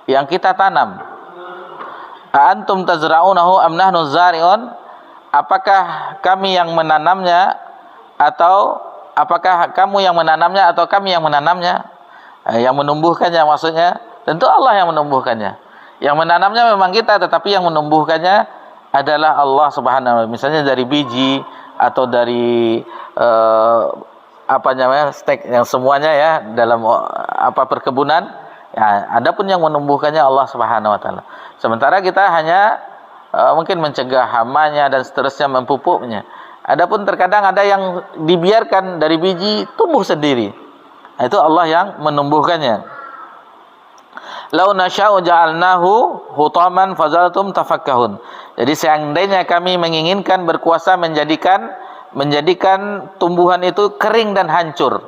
yang kita tanam. Antum tazra'unahu am nahnu zari'un, apakah kami yang menanamnya atau apakah kamu yang menanamnya atau kami yang menanamnya? Yang menumbuhkannya maksudnya tentu Allah yang menumbuhkannya. Yang menanamnya memang kita, tetapi yang menumbuhkannya adalah Allah Subhanahu wa taala. Misalnya dari biji atau dari stek yang semuanya ya dalam perkebunan, ya adapun yang menumbuhkannya Allah Subhanahu wa taala. Sementara kita hanya mungkin mencegah hamanya dan seterusnya, memupuknya. Adapun terkadang ada yang dibiarkan dari biji tumbuh sendiri. Nah, itu Allah yang menumbuhkannya. Lau nasya'u ja'alnahu hutaman fazaltum tafakkahun. Jadi seandainya kami menginginkan berkuasa menjadikan tumbuhan itu kering dan hancur.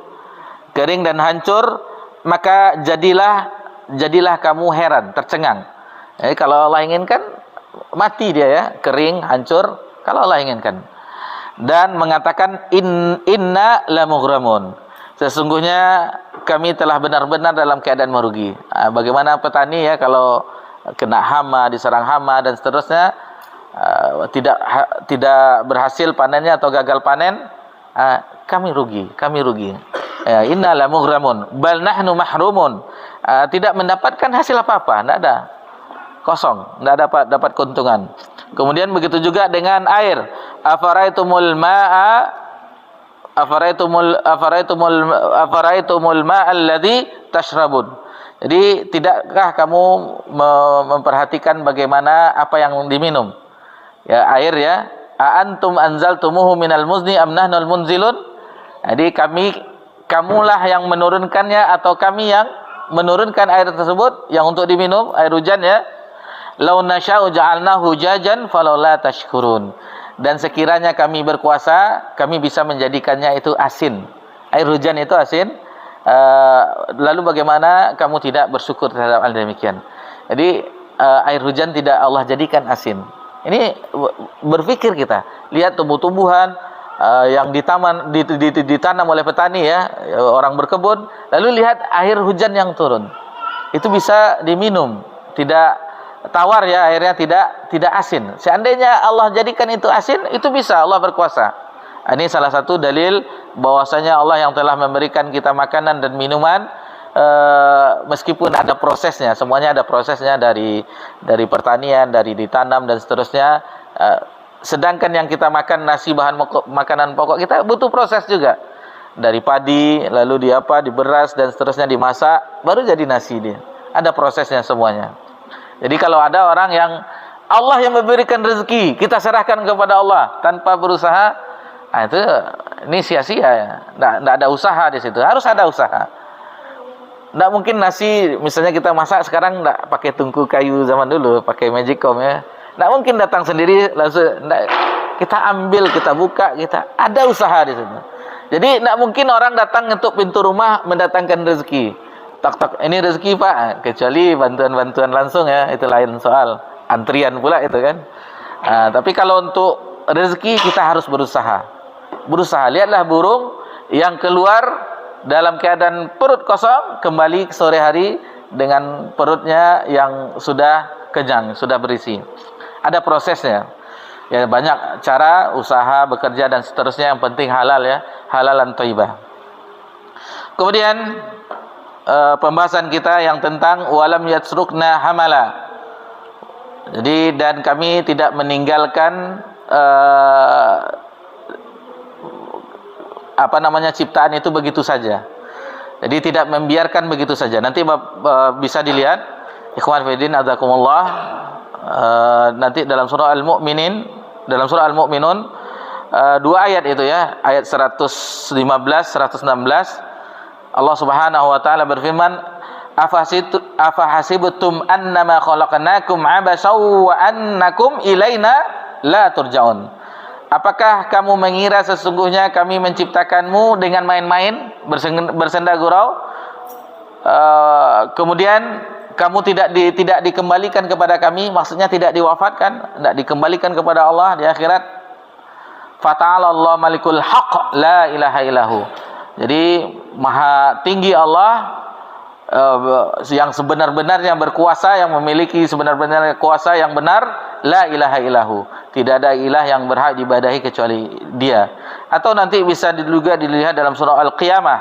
Kering dan hancur, maka jadilah kamu heran, tercengang. Jadi kalau Allah inginkan mati dia ya, kering, hancur kalau Allah inginkan. Dan mengatakan inna lamughramun. Sesungguhnya kami telah benar-benar dalam keadaan merugi. Bagaimana petani ya kalau kena hama, diserang hama dan seterusnya, tidak berhasil panennya atau gagal panen, kami rugi. Inna lamughramun bal nahnu mahrumun. Tidak mendapatkan hasil apa-apa, tidak ada. Kosong, tidak dapat keuntungan. Kemudian begitu juga dengan air. Afaraitumul ma'al ladzi tashrabun. Jadi tidakkah kamu memperhatikan bagaimana apa yang diminum? Ya, air ya. A antum anzaltumuhu minal muzni am nahnul munzilun? Jadi kamulah yang menurunkannya atau kami yang menurunkan air tersebut yang untuk diminum, air hujan ya. Lau nasya'u ja'alnahu jajan falaula tashkurun. Dan sekiranya kami berkuasa, kami bisa menjadikannya itu asin. Air hujan itu asin. Lalu bagaimana kamu tidak bersyukur terhadap hal demikian? Jadi air hujan tidak Allah jadikan asin. Ini berpikir kita. Lihat tumbuh-tumbuhan yang ditanam oleh petani ya, orang berkebun. Lalu lihat air hujan yang turun. Itu bisa diminum, tidak tawar ya, airnya tidak asin. Seandainya Allah jadikan itu asin, itu bisa, Allah berkuasa. Ini salah satu dalil bahwasanya Allah yang telah memberikan kita makanan dan minuman, meskipun ada prosesnya, semuanya ada prosesnya dari pertanian, dari ditanam dan seterusnya. Sedangkan yang kita makan, nasi, bahan makanan pokok kita butuh proses juga. Dari padi, lalu di beras dan seterusnya dimasak, baru jadi nasi dia. Ada prosesnya semuanya. Jadi kalau ada orang yang Allah yang memberikan rezeki, kita serahkan kepada Allah tanpa berusaha, ini sia-sia ya. Nggak ada usaha di situ. Harus ada usaha. Nggak mungkin nasi, misalnya kita masak sekarang nggak pakai tungku kayu zaman dulu, pakai magicom ya. Nggak mungkin datang sendiri langsung. Kita ambil, kita buka, kita ada usaha di situ. Jadi nggak mungkin orang datang untuk pintu rumah mendatangkan rezeki. Tak, ini rezeki Pak, kecuali bantuan-bantuan langsung ya, itu lain soal. Antrian pula itu kan. Tapi kalau untuk rezeki kita harus berusaha. Lihatlah burung yang keluar dalam keadaan perut kosong, kembali sore hari dengan perutnya yang sudah kenyang, sudah berisi. Ada prosesnya. Ya, banyak cara, usaha, bekerja dan seterusnya, yang penting halal ya, halalan thayyibah. Kemudian pembahasan kita yang tentang walam yatsrukna hamala. Jadi, dan kami tidak meninggalkan ciptaan itu begitu saja. Jadi tidak membiarkan begitu saja. Nanti bisa dilihat ikhwan fillah azakumullah, nanti dalam surah Al-Mu'minin, dalam surah Al-Mu'minun, 2 ayat itu ya, ayat 115, 116, Allah Subhanahu wa taala berfirman, afahasibtum annama khalaqnakum abasaw wa annakum ilaina la turja'un. Apakah kamu mengira sesungguhnya kami menciptakanmu dengan main-main, bersenda gurau, kemudian kamu tidak dikembalikan kepada kami, maksudnya tidak diwafatkan, tidak dikembalikan kepada Allah di akhirat. Fata'ala Allah malikul haq la ilaha illahu. Jadi maha tinggi Allah, yang sebenar-benarnya berkuasa, yang memiliki sebenar-benarnya kuasa yang benar, la ilaha illahu. Tidak ada ilah yang berhak diibadahi kecuali Dia. Atau nanti bisa juga dilihat dalam surah Al-Qiyamah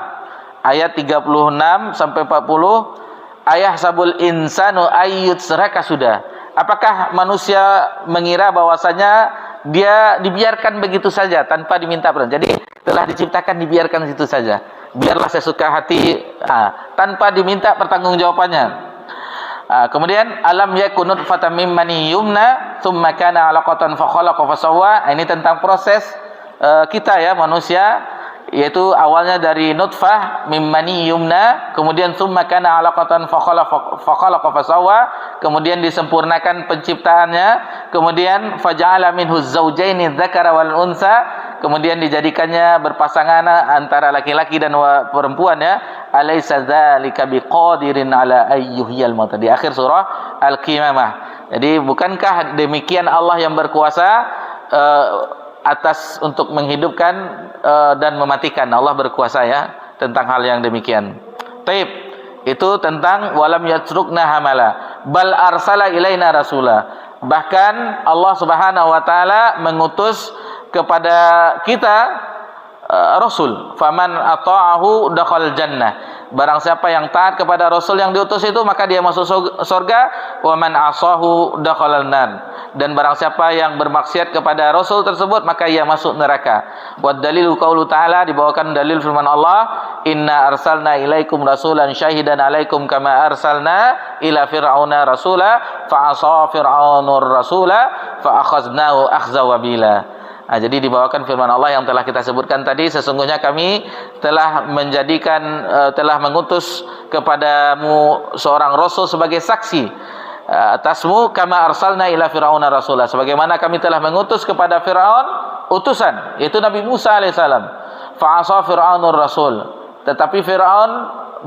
ayat 36 sampai 40. Ayah sabul insanu ayyut seraka sudah. Apakah manusia mengira bahwasanya dia dibiarkan begitu saja tanpa diminta pertanggung? Jadi telah diciptakan dibiarkan situ saja. Biarlah sesuka hati, tanpa diminta pertanggungjawabannya. Kemudian alam yakun nutfatan mim mani yumna tsumma kana 'alaqatan fa khalaqa fa sawwa. Ini tentang proses kita ya manusia, yaitu awalnya dari nutfah mim mani yumna, kemudian tsumma kana 'alaqatan fa khalaqa fa sawwa, kemudian disempurnakan penciptaannya, kemudian faja'ala minhu zawjaini dzakara wal unsa, kemudian dijadikannya berpasangan antara laki-laki dan perempuan ya. Alaysa dzalika biqadirin ala ayyuhiyal mauta, di akhir surah Al-Qiyamah. Jadi bukankah demikian Allah yang berkuasa atas untuk menghidupkan dan mematikan? Allah berkuasa ya tentang hal yang demikian. Taib, itu tentang walam yatsrukna hamala bal arsala ilaina rasula. Bahkan Allah Subhanahu wa taala mengutus kepada kita Rasul. Faman ata'ahu dakhal jannah. Barang siapa yang taat kepada Rasul yang diutus itu, maka dia masuk surga. Wa man asahu dakhalal nar. Dan barang siapa yang bermaksiat kepada Rasul tersebut, maka ia masuk neraka. Wa dalilu qaulu ta'ala, dibawakan dalil firman Allah, inna arsalna ilaikum rasulan syahidan alaikum kama arsalna ila fir'auna rasula fa asa fir'aunur rasula fa akhaznahu akhza wabila. Jadi dibawakan firman Allah yang telah kita sebutkan tadi, sesungguhnya kami telah telah mengutus kepadamu seorang rasul sebagai saksi atasmu, kama arsalna ila fir'auna rasula, sebagaimana kami telah mengutus kepada Fir'aun utusan, yaitu Nabi Musa alaihissalam. Fa'asa fir'aunur rasul, tetapi Fir'aun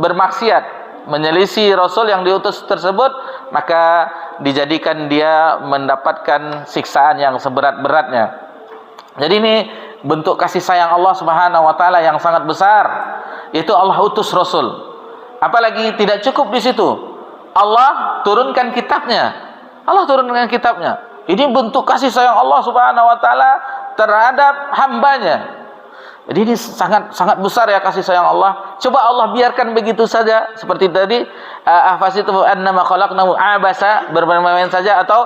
bermaksiat, menyelisih rasul yang diutus tersebut, maka dijadikan dia mendapatkan siksaan yang seberat-beratnya. Jadi ini bentuk kasih sayang Allah Subhanahu wa taala yang sangat besar, yaitu Allah utus rasul. Apalagi tidak cukup di situ, Allah turunkan kitabnya. Allah turunkan kitabnya. Ini bentuk kasih sayang Allah Subhanahu wa taala terhadap hambanya. Jadi ini sangat besar ya kasih sayang Allah. Coba Allah biarkan begitu saja seperti tadi, afasitum annama khalaqnahu abasa, bermain-main saja, atau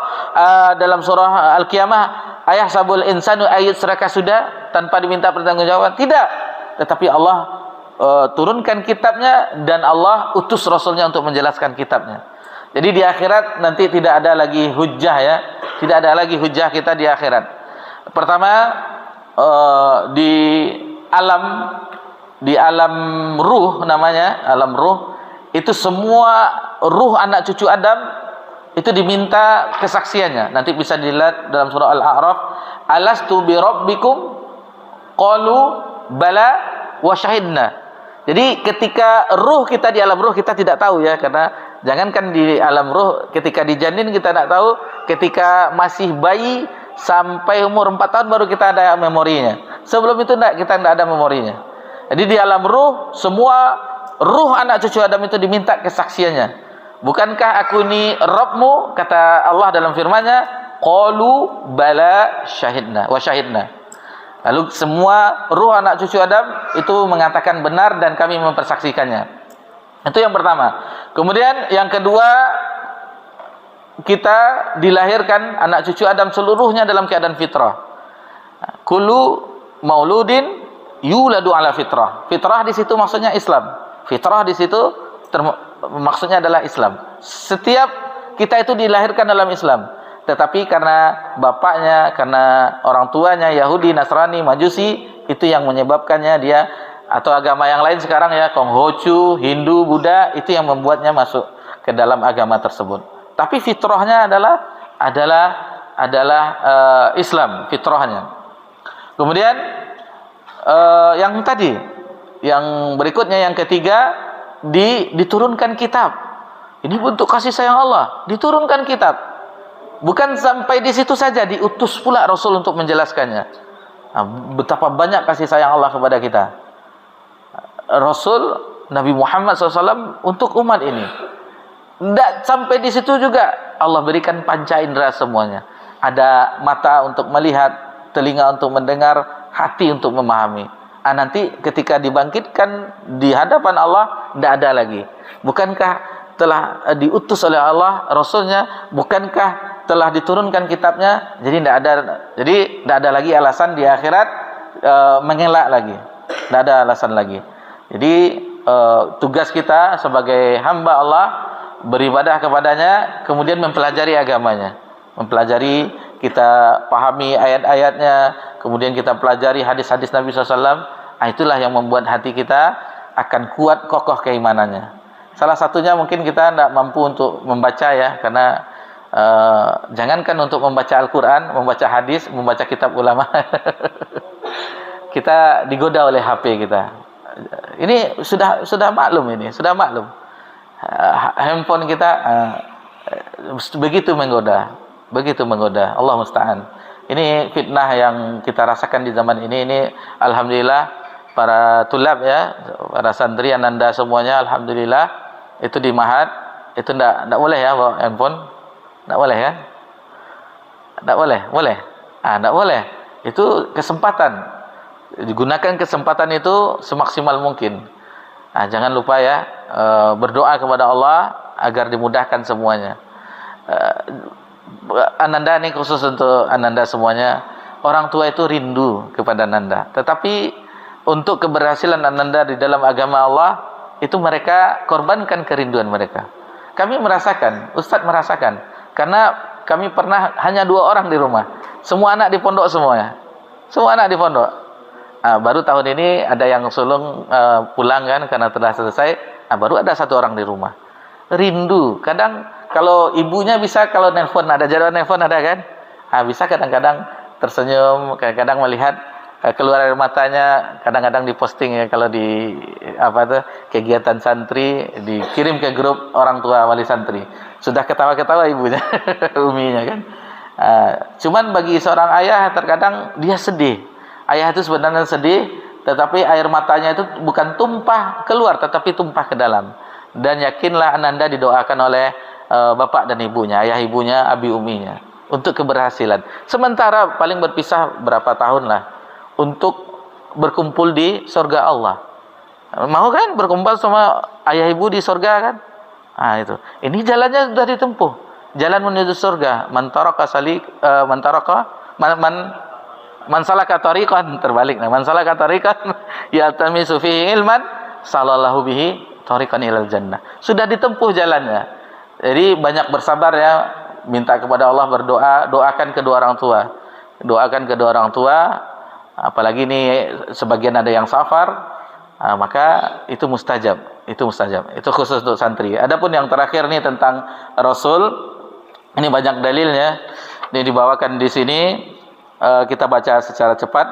dalam surah Al-Qiyamah, ayah sabul insanu ayat seraka sudah, tanpa diminta pertanggungjawaban. Tidak, tetapi Allah turunkan kitabnya dan Allah utus rasulnya untuk menjelaskan kitabnya. Jadi di akhirat nanti tidak ada lagi hujjah ya, tidak ada lagi hujjah kita di akhirat. Pertama, di alam ruh, namanya alam ruh, itu semua ruh anak cucu Adam itu diminta kesaksiannya. Nanti bisa dilihat dalam surah Al-A'raf, alastu bi rabbikum qalu bala wa syahidna. Jadi ketika ruh kita di alam ruh, kita tidak tahu ya, karena jangankan di alam ruh, ketika di janin kita tidak tahu, ketika masih bayi sampai umur 4 tahun baru kita ada memorinya. Sebelum itu kita tidak ada memorinya. Jadi di alam ruh, semua ruh anak cucu Adam itu diminta kesaksiannya. Bukankah aku ini Rabbmu, kata Allah dalam firman-Nya, Qalu bala syahidna wa syahidna. Lalu semua ruh anak cucu Adam itu mengatakan benar dan kami mempersaksikannya. Itu yang pertama. Kemudian yang kedua, kita dilahirkan anak cucu Adam seluruhnya dalam keadaan fitrah. Kullu mauludin yuladu ala fitrah. Fitrah di situ maksudnya Islam. Fitrah di situ maksudnya adalah Islam. Setiap kita itu dilahirkan dalam Islam. Tetapi karena bapaknya, karena orang tuanya Yahudi, Nasrani, Majusi, itu yang menyebabkannya dia, atau agama yang lain sekarang ya, Konghucu, Hindu, Buddha, itu yang membuatnya masuk ke dalam agama tersebut. Tapi fitrahnya adalah Islam, fitrahnya. Kemudian yang tadi, yang berikutnya, yang ketiga, diturunkan kitab. Ini bentuk kasih sayang Allah, diturunkan kitab. Bukan sampai di situ saja, diutus pula Rasul untuk menjelaskannya. Nah, betapa banyak kasih sayang Allah kepada kita. Rasul Nabi Muhammad SAW untuk umat ini. Tidak sampai di situ juga, Allah berikan panca indera semuanya. Ada mata untuk melihat, telinga untuk mendengar, hati untuk memahami. Nanti ketika dibangkitkan di hadapan Allah, tidak ada lagi. Bukankah telah diutus oleh Allah Rasulnya? Bukankah telah diturunkan kitabnya? Jadi tidak ada lagi alasan di akhirat mengelak lagi. Tidak ada alasan lagi. Jadi tugas kita sebagai hamba Allah beribadah kepadanya, kemudian mempelajari agamanya, mempelajari, kita pahami ayat-ayatnya, kemudian kita pelajari hadis-hadis Nabi SAW. Itulah yang membuat hati kita akan kuat, kokoh keimanannya. Salah satunya mungkin kita tidak mampu untuk membaca ya, karena jangankan untuk membaca Al-Quran, membaca hadis, membaca kitab ulama kita digoda oleh HP kita. Ini sudah maklum, ini sudah maklum. Handphone kita begitu menggoda. Allah musta'an. Ini fitnah yang kita rasakan di zaman ini. Ini alhamdulillah para tulab ya, para santri ananda semuanya, alhamdulillah itu di Mahat itu tidak boleh ya bawa handphone. Tidak boleh kan? Tidak boleh? Boleh? Tidak boleh. Itu kesempatan. Digunakan kesempatan itu semaksimal mungkin. Jangan lupa ya, berdoa kepada Allah agar dimudahkan semuanya. Ananda ini khusus untuk Ananda semuanya. Orang tua itu rindu kepada Ananda. Tetapi untuk keberhasilan Ananda di dalam agama Allah, itu mereka korbankan kerinduan mereka. Kami merasakan, Ustadz merasakan. Karena kami pernah hanya 2 orang di rumah. Semua anak di pondok semuanya. Semua anak di pondok. Baru tahun ini ada yang sulung pulang kan karena telah selesai. Baru ada 1 orang di rumah. Rindu. Kadang kalau ibunya bisa, kalau nelpon, ada jadwal nelpon ada kan? Bisa kadang-kadang tersenyum, kadang-kadang melihat keluar air matanya, kadang-kadang diposting ya kalau di kegiatan santri, dikirim ke grup orang tua wali santri. Sudah ketawa-ketawa ibunya, uminya kan. Cuman bagi seorang ayah terkadang dia sedih. Ayah itu sebenarnya sedih, tetapi air matanya itu bukan tumpah keluar, tetapi tumpah ke dalam. Dan yakinlah Ananda didoakan oleh bapak dan ibunya, ayah ibunya, abi uminya, untuk keberhasilan. Sementara paling berpisah berapa tahun lah, untuk berkumpul di surga Allah. Mau kan berkumpul sama ayah ibu di surga kan? Itu. Ini jalannya sudah ditempuh. Jalan menuju surga. Man salaka tariqan, terbalik. Man salaka tariqan yaltamisu fihi ilman sallallahu bihi tariqan ilal jannah. Sudah ditempuh jalannya. Jadi banyak bersabar ya, minta kepada Allah, berdoa, doakan kedua orang tua. Doakan kedua orang tua. Apalagi ini sebagian ada yang safar, maka itu mustajab. Itu khusus untuk santri. Adapun yang terakhir nih tentang Rasul, ini banyak dalilnya. Ini dibawakan di sini. Kita baca secara cepat.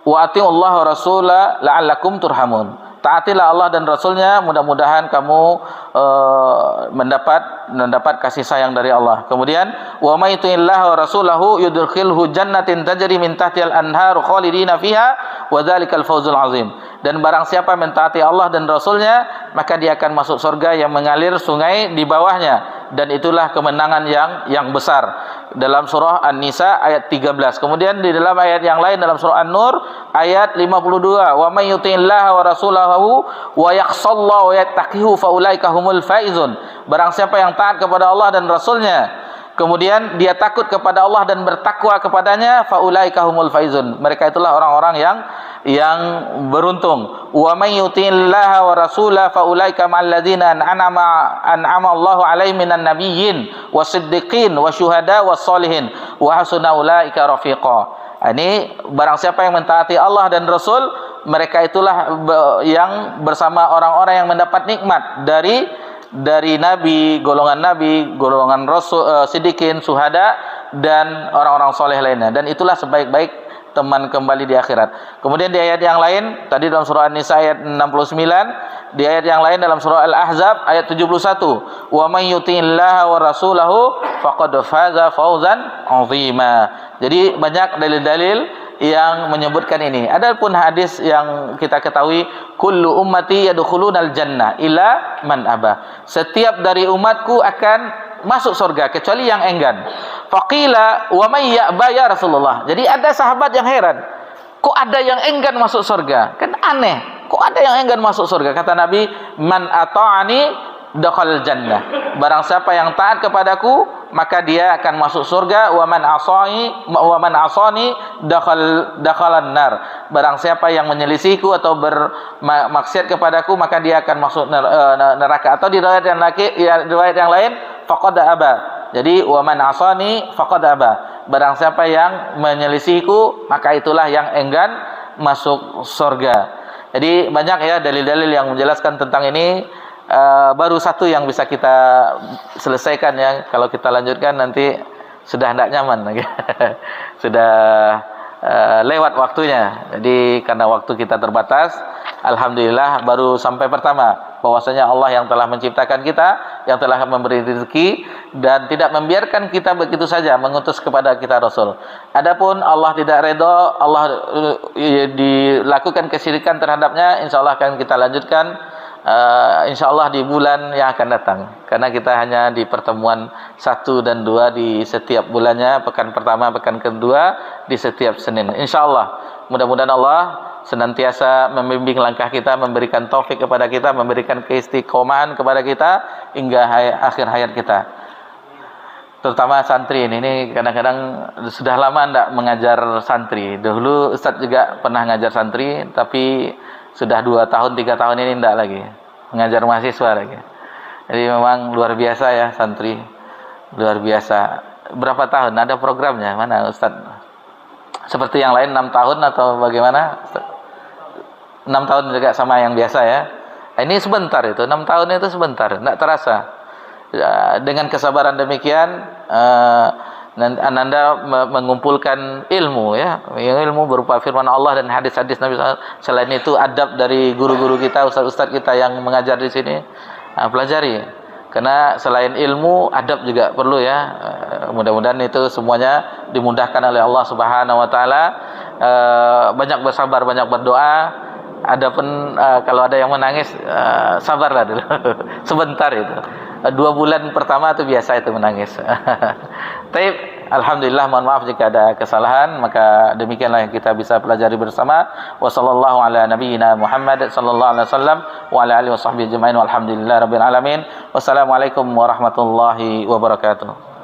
Wa atiullaha wa rasulah la'allakum turhamun. Taatilah Allah dan Rasulnya, mudah-mudahan kamu mendapat kasih sayang dari Allah. Kemudian wa may yuti'illaha wa rasulahu yudkhilhu jannatin tajri min tahtihal anharu khalidina fiha wa dzalikal fawzul azim. Dan barang siapa mentaati Allah dan Rasulnya, maka dia akan masuk surga yang mengalir sungai di bawahnya, dan itulah kemenangan yang besar. Dalam surah An-Nisa ayat 13. Kemudian di dalam ayat yang lain dalam surah An-Nur ayat 52, wa may yuti'illaha wa rasulahu wa yakhshallahu wa yattaqihu faulaika humul faizun. Barang siapa yang taat kepada Allah dan Rasulnya, kemudian dia takut kepada Allah dan bertakwa kepadanya, faulaika humul faizun. Mereka itulah orang-orang yang beruntung. Wa may yuti'illaha wa rasulahu faulaika ma'al ladzina an'ama Allahu 'alaihim minan nabiyyin wasiddiqin wasyuhada wassolihin wa hasuna ulaika rafiqa. Ini barang siapa yang mentaati Allah dan Rasul, mereka itulah yang bersama orang-orang yang mendapat nikmat dari nabi, golongan rasul, siddiqin, syuhada dan orang-orang soleh lainnya, dan itulah sebaik-baik teman kembali di akhirat. Kemudian di ayat yang lain tadi dalam surah An-Nisa ayat 69, di ayat yang lain dalam surah Al-Ahzab ayat 71, wa may yuti'illaha wa rasulahu faqad faza fawzan 'azima. Jadi banyak dalil-dalil yang menyebutkan ini. Adapun hadis yang kita ketahui, kullu ummati yadkhulunal jannah illa man aba. Setiap dari umatku akan masuk surga kecuali yang enggan. Faqila wa may ya'ba ya Rasulullah. Jadi ada sahabat yang heran, kok ada yang enggan masuk surga? Kan aneh, kok ada yang enggan masuk surga? Kata Nabi, man ata'ani dakhala jannah. Barang siapa yang taat kepadaku, maka dia akan masuk surga. Wa man asani dakhalan nar. Barang siapa yang menyelisihku atau bermaksiat kepadaku, maka dia akan masuk neraka. Atau di riwayat yang lain, faqad aba. Jadi wa man asani faqad aba. Barang siapa yang menyelisihku, maka itulah yang enggan masuk surga. Jadi banyak ya dalil-dalil yang menjelaskan tentang ini. Baru satu yang bisa kita selesaikan ya. Kalau kita lanjutkan nanti sudah tidak nyaman lagi. Sudah lewat waktunya. Jadi karena waktu kita terbatas, alhamdulillah baru sampai pertama, bahwasanya Allah yang telah menciptakan kita, yang telah memberi rezeki dan tidak membiarkan kita begitu saja mengutus kepada kita Rasul. Adapun Allah tidak redha, Allah dilakukan kesyirikan terhadapnya, insyaallah akan kita lanjutkan insyaallah di bulan yang akan datang, karena kita hanya di pertemuan 1 dan 2 di setiap bulannya, pekan pertama, pekan kedua di setiap Senin. Insyaallah mudah-mudahan Allah senantiasa membimbing langkah kita, memberikan taufik kepada kita, memberikan keistiqomahan kepada kita hingga akhir hayat kita. Terutama santri ini kadang-kadang sudah lama tidak mengajar santri. Dahulu Ustadz juga pernah ngajar santri, tapi sudah 2 tahun, 3 tahun ini tidak lagi mengajar mahasiswa lagi. Jadi memang luar biasa ya santri, luar biasa. Berapa tahun? Ada programnya mana Ustadz? Seperti yang lain 6 tahun atau bagaimana? 6 tahun juga sama yang biasa ya. Ini sebentar itu, 6 tahun itu sebentar, tidak terasa. Dengan kesabaran demikian, Anda mengumpulkan ilmu ya, ilmu berupa firman Allah dan hadis-hadis Nabi SAW. Selain itu adab dari guru-guru kita, ustaz-ustaz kita yang mengajar di sini, pelajari. Karena selain ilmu, adab juga perlu ya. Mudah-mudahan itu semuanya dimudahkan oleh Allah Subhanahu Wa Taala. Banyak bersabar, banyak berdoa. Adapun kalau ada yang menangis, sabarlah dulu. Sebentar itu. 2 bulan pertama itu biasa itu menangis. Tapi alhamdulillah, mohon maaf jika ada kesalahan, maka demikianlah yang kita bisa pelajari bersama. Wassallallahu ala nabiyyina Muhammad sallallahu alaihi wasallam wa ala alihi washabbihi ajmain walhamdulillahirabbil alamin. Wassalamualaikum warahmatullahi wabarakatuh.